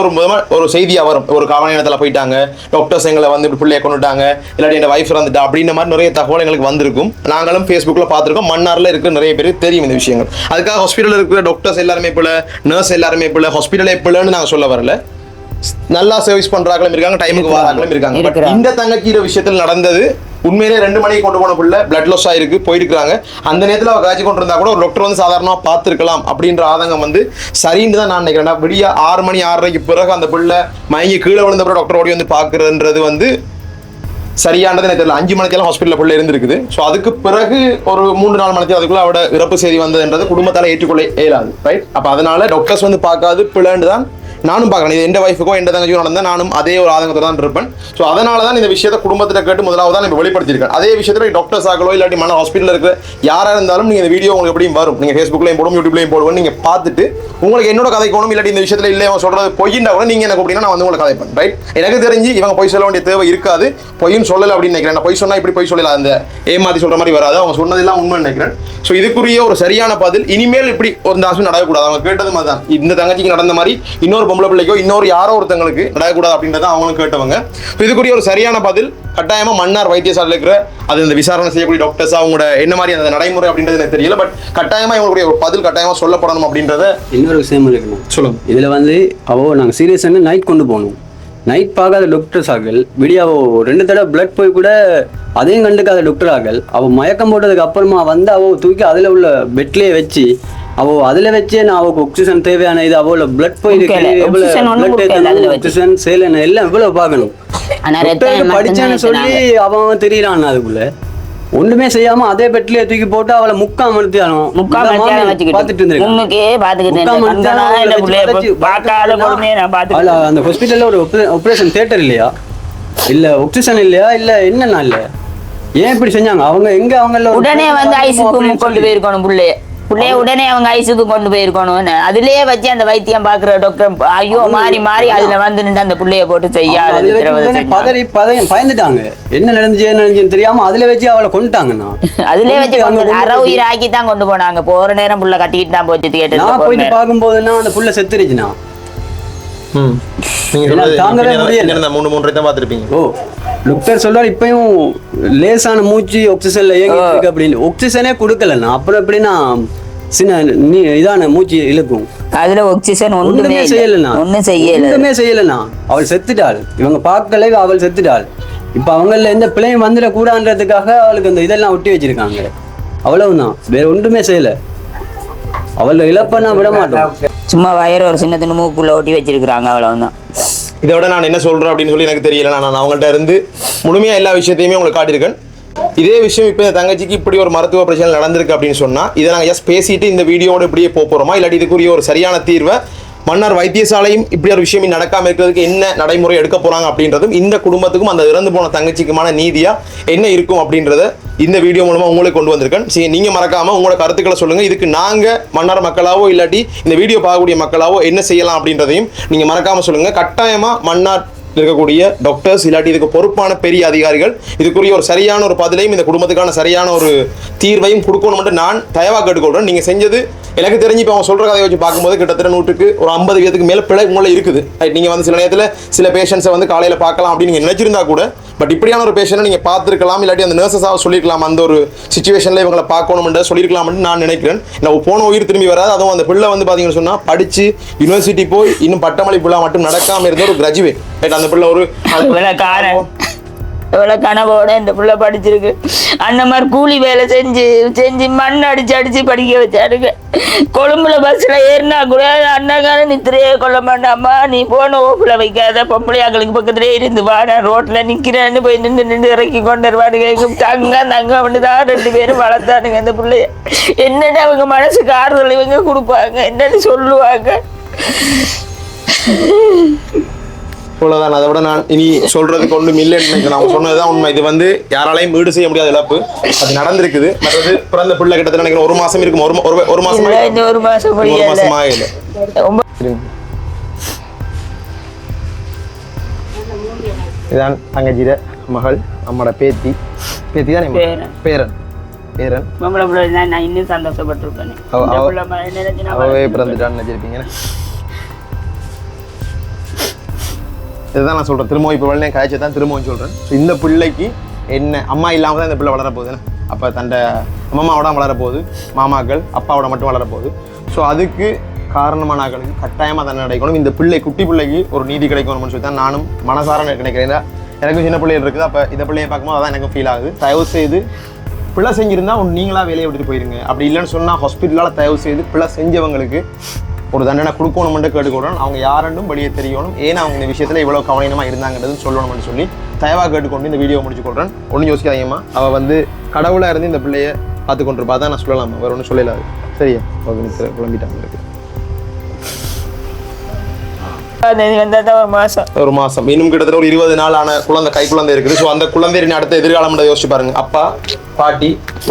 S3: ஒரு செய்தியாக வரும். ஒரு காவல் நிலையத்தில் போயிட்டாங்க, டாக்டர்ஸ் எங்களை வந்து இப்படி பிள்ளையை கொண்டுட்டாங்க, இல்லாட்டி என் வைஃப் இறந்துட்டா அப்படின்ற மாதிரி நிறைய தகவல் எங்களுக்கு வந்திருக்கும். நாங்களும் ஃபேஸ்புக்கில் பார்த்துருக்கோம். மன்னாரில் இருக்கிற நிறைய பேருக்கு தெரியும் இந்த விஷயங்கள். அதுக்காக ஹாஸ்பிட்டலில் இருக்கிற டாக்டர்ஸ் எல்லாருமே போல, நர்ஸ் எல்லாருமே போல, ஹாஸ்பிட்டலே போலன்னு நாங்கள் சொல்ல வரல. நல்லா சர்வீஸ் பண்றாங்களும் இருக்காங்க, டைமுக்கு வராங்களும் இருக்காங்க. இந்த தங்கச்சியோட விஷயத்தில் நடந்தது உண்மையிலே 2 மணிக்கு கொண்டு போன பிள்ளை பிளட் லாஸ் ஆயிருக்கு, போயிருக்காங்க. அந்த நேரத்தில் அவள் காய்ச்சி கொண்டு இருந்தா கூட ஒரு டாக்டர் வந்து சாதாரணமாக பார்த்துருக்கலாம் அப்படின்ற ஆதங்கம் வந்து சரின்னு தான் நான் நினைக்கிறேன். விடிய 6 மணி 6:30க்கு பிறகு அந்த பிள்ளை மயங்கி கீழே விழுந்த பிறகு டாக்டர் ஓடி வந்து பார்க்குறன்றது வந்து சரியானது எனக்கு தெரியல. 5 மணிக்கெல்லாம் ஹாஸ்பிட்டலில் பிள்ளை இருந்திருக்குது. ஸோ அதுக்கு பிறகு ஒரு 3-4 மணிக்கு அதுக்குள்ள அவட இறப்பு செய்தி வந்ததுன்றது குடும்பத்தால் ஏற்றுக்கொள்ள இயலாது, ரைட்? அப்போ அதனால டாக்டர்ஸ் வந்து பார்க்காது பிள்ளைன்னு தான் நானும் பார்க்குறேன். இது எந்த வைஃபுக்கோ எந்த தங்கச்சியோ நடந்தால் நானும் அதே ஒரு ஆதங்கத்தை தான் இருப்பேன். ஸோ அதனால தான் இந்த விஷயத்தை குடும்பத்தில் கேட்டு முதலாவது தான் இப்போ வெளிப்படுத்தியிருக்கேன். அதே விஷயத்தில் டாக்டர்ஸ் ஆகலோ இல்லாட்டி மன ஹாஸ்பிட்டலில் இருக்கிற யாராக இருந்தாலும் நீங்கள் இந்த வீடியோ உங்களுக்கு எப்படியும் வரும், நீங்கள் ஃபேஸ்புக்லையும் போடும், யூடியூப்லையும் போடுவோம். நீங்கள் பார்த்துட்டு உங்களுக்கு என்னோட கதைக்கணும் இல்லாட்டி இந்த விஷயத்தில் இல்லை அவன் சொல்கிறது பொய்யின்றா கூட நீங்கள் எனக்கு அப்படின்னா நான் வந்து உங்களுக்கு கதைப்பேன், ரைட்? எனக்கு தெரிஞ்சு இவங்க பொய் சொல்ல வேண்டிய தேவை இருக்காது. பொய்ன்னு சொல்லலை அப்படின்னு நினைக்கிறேன். நான் பொய் சொன்னால் இப்படி பொய் சொல்லலாம், அந்த ஏமாற்றி சொல்கிற மாதிரி வராது. அவங்க சொன்னதெல்லாம் உண்மை நினைக்கிறேன். ஸோ இதுக்குரிய ஒரு சரியான பதில் இனிமேல் இப்படி ஒரு ஆசையும் நடக்கக்கூடாது. அவங்க கேட்டது மாதிரி தான் இந்த தங்கச்சிக்கு நடந்த மாதிரி இன்னொரு பொம்பளை பிள்ளைக்கோ இன்னொரு யாரோ ஒருத்தங்களுக்கு நடக்கக்கூடாது அப்படின்றத அவங்களும் கேட்டவங்க. இதுக்குரிய ஒரு சரியான பதில் கட்டாயமா மன்னார் வைத்தியசாலையில் இருக்கிற அது இந்த விசாரணை செய்யக்கூடிய டாக்டர்ஸ் அவங்களோட என்ன மாதிரி அந்த நடைமுறை அப்படின்றது எனக்கு தெரியல. பட் கட்டாயமா இவங்களுடைய ஒரு பதில் கட்டாயமா சொல்லப்படணும் அப்படின்றத.
S1: இன்னொரு விஷயம் இருக்கணும், சொல்லுங்க. இதுல வந்து நாங்கள் சீரியஸான நைட் கொண்டு போகணும். நைட் பார்க்காத டாக்டர்ஸ் ஆகல் விடிய 2 தடவை பிளட் போய் கூட அதையும் கண்டுக்காத டாக்டர் ஆகல் மயக்கம் போட்டதுக்கு அப்புறமா வந்து தூக்கி அதில் உள்ள பெட்லேயே வச்சு அதில் வச்சே நான் ஆக்சிஜன் தேவையான இது பிளட் போய் ஆக்சிஜன் சேலன் எல்லாம் இவ்வளவு பார்க்கணும். படிச்சேன்னு சொல்லி அவன் தெரியறான், அதுக்குள்ள ஒண்ணுமே செய்யாம அதே பெட்லயே தூக்கி போட்டு அவளை அந்த ஹாஸ்பிட்டல்ல ஒரு ஆபரேஷன் தியேட்டர் இல்லையா, இல்ல ஆக்சிஜன் இல்லையா, இல்ல என்னன்னா இல்ல ஏன் இப்படி செஞ்சாங்க அவங்க எங்க அவங்கள
S2: உடனே வந்து ஐசுக்கு கொண்டு போயிருக்கணும் புள்ளைய உடனே அவங்க ஐசுக்கு கொண்டு போயிருக்கணும். அதுலயே வச்சு அந்த வைத்தியம் பாக்குற டாக்டர் ஐயோ மாறி மாறி அதுல வந்து நின்று அந்த புள்ளைய போட்டு செய்யாத
S1: பதறி பயந்துட்டாங்க. என்ன நடந்துச்சுன்னு தெரியாம அதுல வச்சு அவளை கொண்டுட்டாங்கண்ணா.
S2: அதுலயே வச்சு அரை உயிர் ஆக்கி தான் கொண்டு போனாங்க. போற நேரம் புள்ள கட்டிக்கிட்டு தான் போச்சு கேட்டு.
S1: நான் போயிட்டு பார்க்கும்போதுன்னா அந்த புள்ள செத்துருச்சுண்ணா. தாங்கவே முடியல.
S3: 3 தான் பார்த்துருப்பீங்க.
S1: ஓ டாக்டர் சொல்றாரு இப்பயும் லேசான மூச்சு ஆக்சிஜன்ல இயங்கிட்டு இருக்கு அப்படின்னு. ஆக்சிஜனே கொடுக்கலண்ணா. அப்புறம் எப்படின்னா இதான மூச்சு இழுக்கும்.
S2: அதுல ஆக்சிஜன் ஒண்ணுமே
S1: செய்யலண்ணா. ஒண்ணுமே செய்யலண்ணா. அவள் செத்துட்டாள். இவங்க பார்க்கல அவள் செத்துட்டாள். இப்ப அவங்கள எந்த பிள்ளையும் வந்துட கூடாதுன்றதுக்காக அவளுக்கு அந்த இதெல்லாம் ஒட்டி வச்சிருக்காங்க. அவ்வளவுதான், வேற ஒன்றுமே செய்யல. அவளோட இழப்ப நான் விட மாட்டோம்.
S2: சும்மா வயிறு ஒரு சின்ன மூக்குள்ள ஒட்டி வச்சிருக்காங்க, அவ்வளவுதான்.
S3: இதை விட நான் என்ன சொல்றேன் அப்படின்னு சொல்லி எனக்கு தெரியல. நான் அவங்கள்ட்ட இருந்து முழுமையா எல்லா விஷயத்தையுமே உங்களுக்கு காட்டியிருக்கேன். இதே விஷயம் இப்போ இந்த தங்கச்சிக்கு இப்படி ஒரு மருத்துவ பிரச்சனை நடந்திருக்கு அப்படின்னு சொன்னா இதை நாங்கள் ஜஸ்ட் பேசிட்டு இந்த வீடியோட இப்படியே போறோமா, இல்லாட்டி இதுக்குரிய ஒரு சரியான தீர்வை மன்னார் வைத்தியசாலையும் இப்படி ஒரு விஷயம் நடக்காம இருக்கிறதுக்கு என்ன நடைமுறை எடுக்க போறாங்க அப்படின்றதும் இந்த குடும்பத்துக்கும் அந்த இறந்து போன தங்கச்சிக்குமான நீதியா என்ன இருக்கும் அப்படின்றத இந்த வீடியோ மூலமா உங்களுக்கு கொண்டு வந்திருக்கேன். சரி, நீங்க மறக்காம உங்களோட கருத்துக்களை சொல்லுங்க. இதுக்கு நாங்க மன்னார் மக்களாவோ இல்லாட்டி இந்த வீடியோ பார்க்கக்கூடிய மக்களாவோ என்ன செய்யலாம் அப்படின்றதையும் நீங்க மறக்காம சொல்லுங்க. கட்டாயமா மன்னார் இருக்கக்கூடிய டாக்டர்ஸ் இல்லாட்டி இதுக்கு பொறுப்பான பெரிய அதிகாரிகள் இதுக்குரிய ஒரு சரியான ஒரு பதிலையும் இந்த குடும்பத்துக்கான சரியான ஒரு தீர்வையும் கொடுக்கணும்னு நான் தயவாக கேட்டுக்கொள்றேன். நீங்க செஞ்சது எனக்கு தெரிஞ்சு இப்போ அவங்க சொல்ற கதையை வச்சு பார்க்கும்போது கிட்டத்தட்ட 100க்கு ஒரு 50 வீதத்துக்கு மேல பிழை உங்களை இருக்குது. நீங்க வந்து சில நேரத்தில் சில பேஷண்ட்ஸை வந்து காலையில பார்க்கலாம் அப்படின்னு நீங்க நினைச்சிருந்தா கூட, பட் இப்படியான ஒரு பேஷண்ட்டை நீங்க பார்த்துருக்கலாம், இல்லாட்டி அந்த நர்சஸாக சொல்லிருக்கலாம், அந்த ஒரு சுச்சுவேஷன்ல இவங்களை பார்க்கணும்னு சொல்லியிருக்கலாம்னு நான் நினைக்கிறேன். நான் போன உயிர் திரும்பி வராது. அதுவும் அந்த பிள்ளை வந்து பாத்தீங்கன்னு சொன்னா படிச்சு யூனிவர்சிட்டி போய் இன்னும் பட்டமளிப்பு விழா மட்டும் நடக்காம இருந்த ஒரு கிராஜுவேட். அந்த பிள்ளை ஒரு
S2: எவ்வளவு கனவோட இந்த பிள்ளை படிச்சிருக்கு. அந்த மாதிரி கூலி வேலை செஞ்சு செஞ்சு மண் அடிச்சு படிக்க வச்சாருங்க. கொழும்புல பஸ்ல ஏறினா கூட அண்ணாக்கான நித்திரையே கொள்ள மாட்டாமா, நீ போன ஓப்புல வைக்காத, பொம்பளையாங்களுக்கு பக்கத்துலேயே இருந்து வா, நான் ரோட்ல நிக்கிறேன்னு போய் நின்று இறக்கி கொண்டு வருவானுங்க. தங்க அப்படிதான் 2 பேரும் வளர்த்தானுங்க இந்த பிள்ளைய. என்னன்னு அவங்க மனசுக்கு ஆறுதல் இவங்க கொடுப்பாங்க, என்னன்னு சொல்லுவாங்க.
S3: அவ்வளவுதான். அதை விட நான் இனி சொல்றதுக்கு ஒன்றும் இல்லைன்னு நினைக்கிறேன். அவங்க சொன்னதுதான் உண்மை. இது வந்து யாராலையும் ஈடு செய்ய முடியாத இழப்பு. அது நடந்திருக்குது. மற்றது பிறந்த பிள்ளை கிட்டத்தட்ட நினைக்கிறேன் 1 மாசம் இருக்கும். ஒரு மாசம் ஆகல. இதான் தங்கச்சிட மகள், நம்மளோட பேத்தி தானே, பேரன்
S2: நான் இன்னும் சந்தோஷப்பட்டிருப்பேன்.
S3: அவவே பிறந்துட்டான்னு நினைச்சிருப்பீங்க. இதுதான் நான் சொல்கிறேன். திரும்பவும் இப்போ வெள்ளை காய்ச்சி தான் திரும்பவும் சொல்கிறேன். இந்த பிள்ளைக்கு என்ன அம்மா இல்லாமல் தான் இந்த பிள்ளை வளரப்போகுதுன்னு. அப்போ தண்டை அம்மாவோட வளரப்போகுது, மாமாக்கள் அப்பாவோட மட்டும் வளரப்போகுது. ஸோ அதுக்கு காரணமான ஆக்களுக்கு கட்டாயமாக தண்டனை கிடைக்கணும். இந்த பிள்ளை குட்டி பிள்ளைக்கு ஒரு நீதி கிடைக்கணும்னு சொல்லி தான் நானும் மனசார நினைக்கிறேன். எனக்கும் சின்ன பிள்ளைகள் இருக்குது. அப்போ இந்த பிள்ளையை பார்க்கும்போது அதான் எனக்கு ஃபீல் ஆகுது. தயவு செய்து பிள்ளை செஞ்சுருந்தா நீங்களாக வேலையை விட்டுட்டு போயிருங்க. அப்படி இல்லைன்னு சொன்னால் ஹாஸ்பிட்டலால் தயவு செய்து பிள்ளை செஞ்சவங்களுக்கு ஒரு தண்டனை கொடுக்கணும்னு கேட்டுக்கொள்றோம். அவங்க யாரெண்டும் வெளியே தெரியணும், ஏன்னா அவங்க இந்த விஷயத்தில் இவ்வளோ கவனமாக இருந்தாங்கன்றதுன்னு சொல்லணும்னு சொல்லி தயவாக கேட்டுக்கொண்டு இந்த வீடியோ முடிச்சுக்கொள்றேன். ஒன்றும் யோசிக்காதீங்கம்மா, அவள் வந்து கடவுளாக இருந்து இந்த பிள்ளையை பார்த்து கொண்டிருப்பா தான் நான் சொல்லலாமா, வேறு ஒன்றும் சொல்லலாது. சரியா, ஓகே, குழம்பிட்டாங்க இருக்கு. ஒரு மாசம் இன்னும் கிட்டத்தட்ட ஒரு 20 நாள் ஆன குழந்தை, கை குழந்தை இருக்குது. ஸோ அந்த குழந்தையின் அடுத்த எதிர்காலம் யோசிச்சு பாருங்க. அப்பா பாட்டி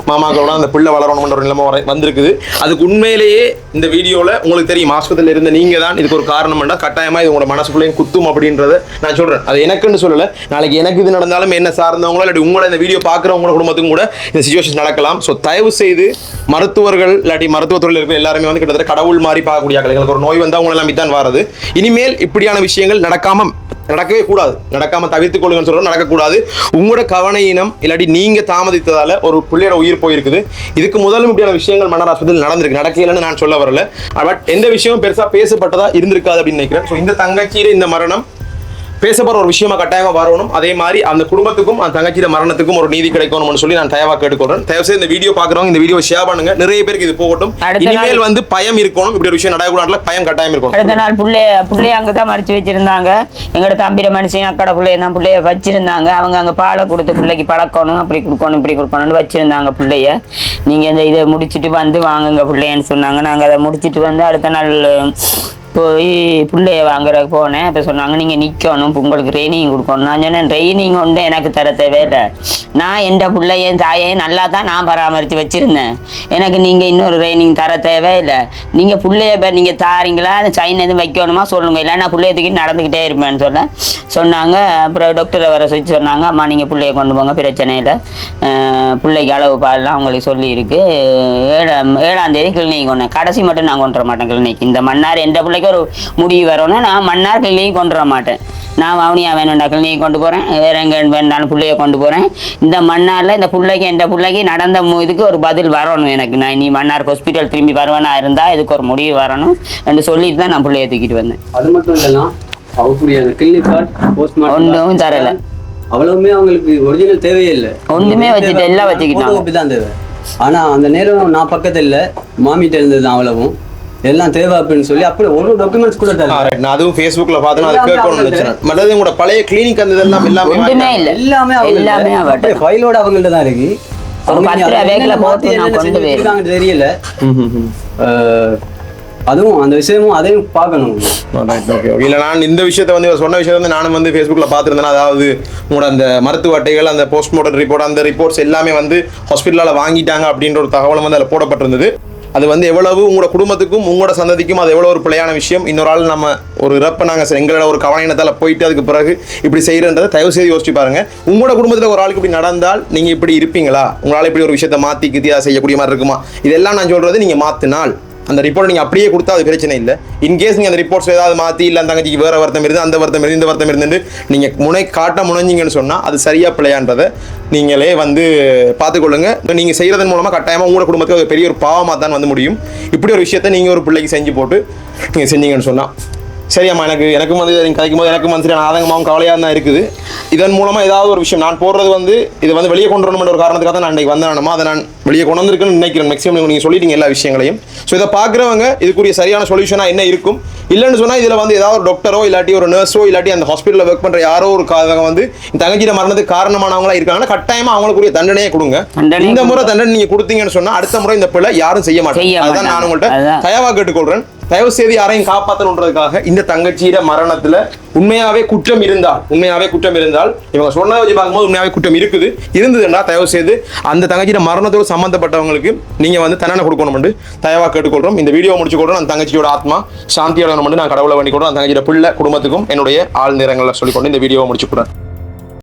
S3: மாமாக்களோட அந்த பிள்ளை வளரணும்ன்ற ஒரு நிலைமை வந்திருக்குது. அதுக்கு உண்மையிலேயே இந்த வீடியோவில் உங்களுக்கு தெரியும், ஆஸ்பத்திரியில் இருந்த நீங்கள் தான் இதுக்கு ஒரு காரணம்னா கட்டாயமாக இது உங்களோட மனசுக்குள்ளேயும் குத்தும் அப்படின்றத நான் சொல்கிறேன். அது எனக்குன்னு சொல்லலை, நாளைக்கு எனக்கு இது நடந்தாலும் என்ன சார்ந்தவங்களோ இல்லாட்டி உங்களை இந்த வீடியோ பார்க்குறவங்களோட குடும்பத்துக்கும் கூட இந்த சிச்சுவேஷன் நடக்கலாம். ஸோ தயவு செய்து மருத்துவர்கள் இல்லாட்டி மருத்துவத்துறையில் இருக்கிற எல்லாருமே வந்து கிட்டத்தட்ட கடவுள் மாதிரி பார்க்கக்கூடிய எங்களுக்கு ஒரு நோய் வந்தால் அவங்களெல்லாம் தான் வருது. இனிமேல் இப்படியான விஷயங்கள் நடக்கவே கூடாது, நடக்காம தவிர்த்துக் கொள்ளுங்கன்னு சொல்றோம். நடக்கக்கூடாது. உங்களோட கவனையினம் இல்லாட்டி நீங்க தாமதித்ததால ஒரு பிள்ளையோட உயிர் போயிருக்குது. இதுக்கு முதலும் இப்படியான விஷயங்கள் மன்னார் ஆஸ்பத்திரியில் நடந்திருக்கு. நடக்கலன்னு நான் சொல்ல வரல, பட் எந்த விஷயமும் பெருசா பேசப்பட்டதா இருந்திருக்காது அப்படின்னு நினைக்கிறேன். ஸோ இந்த தங்கச்சியில இந்த மரணம் பேசப்படுற ஒரு விஷயமா கட்டாயமா வரணும். அதே மாதிரி அந்த குடும்பத்துக்கும் அந்த தங்கச்சியோட மரணத்துக்கும் ஒரு நீதி கிடைக்கணும்னு சொல்லி நான் தயவா கேட்டுக்கொள்றேன். தயவுசெய்து இந்த வீடியோ பார்க்குறவங்க இந்த வீடியோ ஷேர் பண்ணுங்க, நிறைய பேருக்கு இது போகட்டும். இனிமேல் வந்து பயம் இருக்கணும், இப்படி ஒரு விஷயம் நடக்கூடாதுல பயம் கட்டாயம் இருக்கணும்.
S2: அடுத்த நாள் பிள்ளைய அங்கதான் மறைச்சு வச்சிருந்தாங்க. எங்களோட தம்பிர மனுஷன் அக்கடை பிள்ளைய தான் பிள்ளைய வச்சிருந்தாங்க. அவங்க அங்க பாலை கொடுத்து பிள்ளைக்கு பழக்கணும், அப்படி கொடுக்கணும் இப்படி கொடுக்கணும்னு வச்சிருந்தாங்க பிள்ளைய. நீங்க இந்த இதை முடிச்சுட்டு வந்து வாங்குங்க பிள்ளைன்னு சொன்னாங்க. நாங்க அதை முடிச்சுட்டு வந்து அடுத்த நாள் போய் பிள்ளைய வாங்குறதுக்கு போனேன். அப்போ சொன்னாங்க நீங்கள் நிற்கணும், உங்களுக்கு ட்ரைனிங் கொடுக்கணும். நான் சொன்னேன் ட்ரைனிங் ஒன்று எனக்கு தர தேவையில்லை, நான் என் பிள்ளையும் தாயையும் நல்லா தான் நான் பராமரித்து வச்சுருந்தேன். எனக்கு நீங்கள் இன்னொரு ட்ரைனிங் தர தேவையில்லை. நீங்கள் பிள்ளைய நீங்கள் தாரீங்களா சைன் எதுவும் வைக்கணுமா சொல்லுங்கள், இல்லை நான் பிள்ளைய தூக்கி நடந்துக்கிட்டே இருப்பேன்னு சொன்னாங்க. அப்புறம் டாக்டரை வர சொல்லி சொன்னாங்க, அம்மா நீங்கள் பிள்ளைய கொண்டு போங்க, பிரச்சனை இல்லை, பிள்ளைக்கு அளவு பாடலாம் உங்களுக்கு சொல்லியிருக்கு. 7ஆம் தேதி கிளினிக் கொண்டேன். கடைசி மட்டும் நான் கொண்டு வர மாட்டேன் கிளினிக். இந்த மன்னார் எந்த பிள்ளைக்கு ஒரு முடிவு வரணும், நான் மன்னார் கிளினிக் கொண்டு வர மாட்டேன். நான் வவுனியா வேணும்டா கிளினிக் கொண்டு போகிறேன், வேறு எங்கே வேணுனாலும் பிள்ளைய கொண்டு போகிறேன். இந்த மன்னாரில் இந்த பிள்ளைக்கு நடந்த இதுக்கு ஒரு பதில் வரணும் எனக்கு. நான் நீ மன்னார் ஹாஸ்பிட்டல் திரும்பி வருவேனா இருந்தால் இதுக்கு ஒரு முடிவு வரணும் என்று சொல்லிட்டு தான் நான் பிள்ளைய தூக்கிட்டு வந்தேன்.
S1: அது மட்டும் இல்லைனா அவங்களுடைய கிளினிக் கார்டு போஸ்ட்மார்ட்டம்
S2: ஒன்றும் தரலை.
S1: அவ்வளவுமே அவங்களுக்கு ஒரிஜினல் தேவையே இல்லை,
S2: ஒன்றுமே வச்சுட்டு எல்லாம் வச்சுக்கிட்டாங்க
S1: தான் தேவை. ஆனா அந்த நேரம் நான் பக்கத்துல இல்லை, மாமிட்ட இருந்தது தான் அவ்வளவும் எல்லாம் தேவை அப்படின்னு சொல்லி அப்படி ஒரு டாக்குமெண்ட்ஸ் கூட தரல.
S3: நான் அதுவும் Facebookல பார்த்தேன், அது கேட்கணும்னு நினைச்சேன். மற்றது உங்களோட பழைய கிளினிக் அந்த இதெல்லாம்
S2: ஒன்றுமே இல்லை,
S1: எல்லாமே ஃபைலோட அவங்கள்ட்ட தான் இருக்கு.
S2: ஒரு 10 ரூபா போட்டு நான் கொண்டு போயிருக்காங்க
S1: தெரியல. அதுவும் அந்த விஷயமும் அதையும் பார்க்கணும்.
S3: இல்லை நான் இந்த விஷயத்தை வந்து சொன்ன விஷயத்தை வந்து நானும் வந்து Facebookல பார்த்துருந்தேன். அதாவது உங்களோட அந்த மருத்துவ அட்டைகள், அந்த போஸ்ட்மார்ட்டம் ரிப்போர்ட், அந்த ரிப்போர்ட்ஸ் எல்லாமே வந்து ஹாஸ்பிட்டலால் வாங்கிட்டாங்க அப்படின்ற ஒரு தகவலும் வந்து அதில் போடப்பட்டிருந்தது. அது வந்து எவ்வளவு உங்களோட குடும்பத்துக்கும் உங்களோட சந்ததிக்கும் அது எவ்வளோ ஒரு பிழையான விஷயம். இன்னொரு ஆள் நம்ம ஒரு இறப்பை நாங்கள் எங்களோட ஒரு கவனத்தால் போயிட்டு அதுக்கு பிறகு இப்படி செய்கிறன்றதை தயவு செய்து யோசிச்சு பாருங்க. உங்களோட குடும்பத்தில் ஒரு ஆளுக்கு இப்படி நடந்தால் நீங்கள் இப்படி இருப்பீங்களா? உங்களால் இப்படி ஒரு விஷயத்தை மாற்றி கித்தியாக செய்யக்கூடிய மாதிரி இருக்குமா? இதெல்லாம் நான் சொல்கிறது நீங்கள் மாற்றினால் அந்த ரிப்போர்ட் நீங்கள் அப்படியே கொடுத்தா அது பிரச்சனை இல்லை. இன்கேஸ் நீங்கள் அந்த ரிப்போர்ட்ஸ் ஏதாவது மாற்றி இல்லை அந்த தங்கச்சிக்கு வேறு வருத்தம் இருந்து, அந்த வருத்தம் இருந்து, இந்த வருத்தம் இருந்து நீங்கள் முனைஞ்சிங்கன்னு சொன்னால் அது சரியாக பிள்ளையான்றதை நீங்களே வந்து பார்த்துக்கொள்ளுங்க. நீங்கள் செய்கிறதன் மூலமாக கட்டாயமாக உங்களோட குடும்பத்துக்கு அது பெரிய ஒரு பாவமாக தான் வந்து முடியும். இப்படி ஒரு விஷயத்தை நீங்கள் ஒரு பிள்ளைக்கு செஞ்சு போட்டு நீங்கள் செஞ்சீங்கன்னு சொன்னால் சரியாம்மா. எனக்கும் வந்து நீங்கள் கதைக்கும் போது எனக்கும் வந்து ஆதங்கமாகவும் கவலையாக தான் இருக்குது. இதன் மூலமாக ஏதாவது ஒரு விஷயம் நான் போடுறது வந்து இது வந்து வெளியே கொண்டு வரணும்ன்ற ஒரு காரணத்துக்காக தான் நான் இன்றைக்கி வந்தேன். அதை நான் வெளியே கொண்டு வந்திருக்குன்னு நினைக்கிறேன். மேக்ஸிமம் நீங்கள் சொல்லிட்டீங்க எல்லா விஷயங்களையும். ஸோ இதை பார்க்குறவங்க இதுக்குரிய சரியான சொல்யூஷனாக என்ன இருக்கும் இல்லைன்னு சொன்னால் இதில் வந்து ஏதாவது ஒரு டாக்டரோ இல்லாட்டி ஒரு நர்ஸோ இல்லாட்டி அந்த ஹாஸ்பிட்டலில் ஒர்க் பண்ணுற யாரோ ஒரு வந்து இந்த தங்கச்சியில மரணத்துக்கு காரணமானவங்களா இருக்காங்கன்னா கட்டாயமாக அவங்களுக்குரிய தண்டனையே கொடுங்க. இந்த முறை தண்டனை நீங்கள் கொடுத்தீங்கன்னு சொன்னால் அடுத்த முறை இந்த பிள்ளை யாரும் செய்ய மாட்டாங்க. அதுதான் நான் உங்கள்கிட்ட தயவாக கேட்டுக்கொள்கிறேன். தயவு செய்து யாரையும் காப்பாற்றணுன்றதுக்காக இந்த தங்கச்சியிட மரணத்துல உண்மையாவே குற்றம் இருந்தால் இவங்க சொன்னதை வச்சு பார்க்கும்போது உண்மையாவே குற்றம் இருந்ததுன்னா தயவு செய்து அந்த தங்கச்சியிட மரணத்தோடு சம்பந்தப்பட்டவங்களுக்கு நீங்க வந்து தண்டனை கொடுக்கணும் தயவா கேட்டுக்கொள்றோம். இந்த வீடியோ முடிச்சு கொள்றோம். அந்த தங்கச்சியோட ஆத்மா சாந்தியோட நான் கடவுளை வேண்டிக் கொள்றோம். அந்த தங்கச்சியோட பிள்ளை குடும்பத்துக்கும் என்னுடைய ஆழ்நிறங்களை சொல்லிக்கொண்டு இந்த வீடியோவை முடிச்சு கொடுறேன்.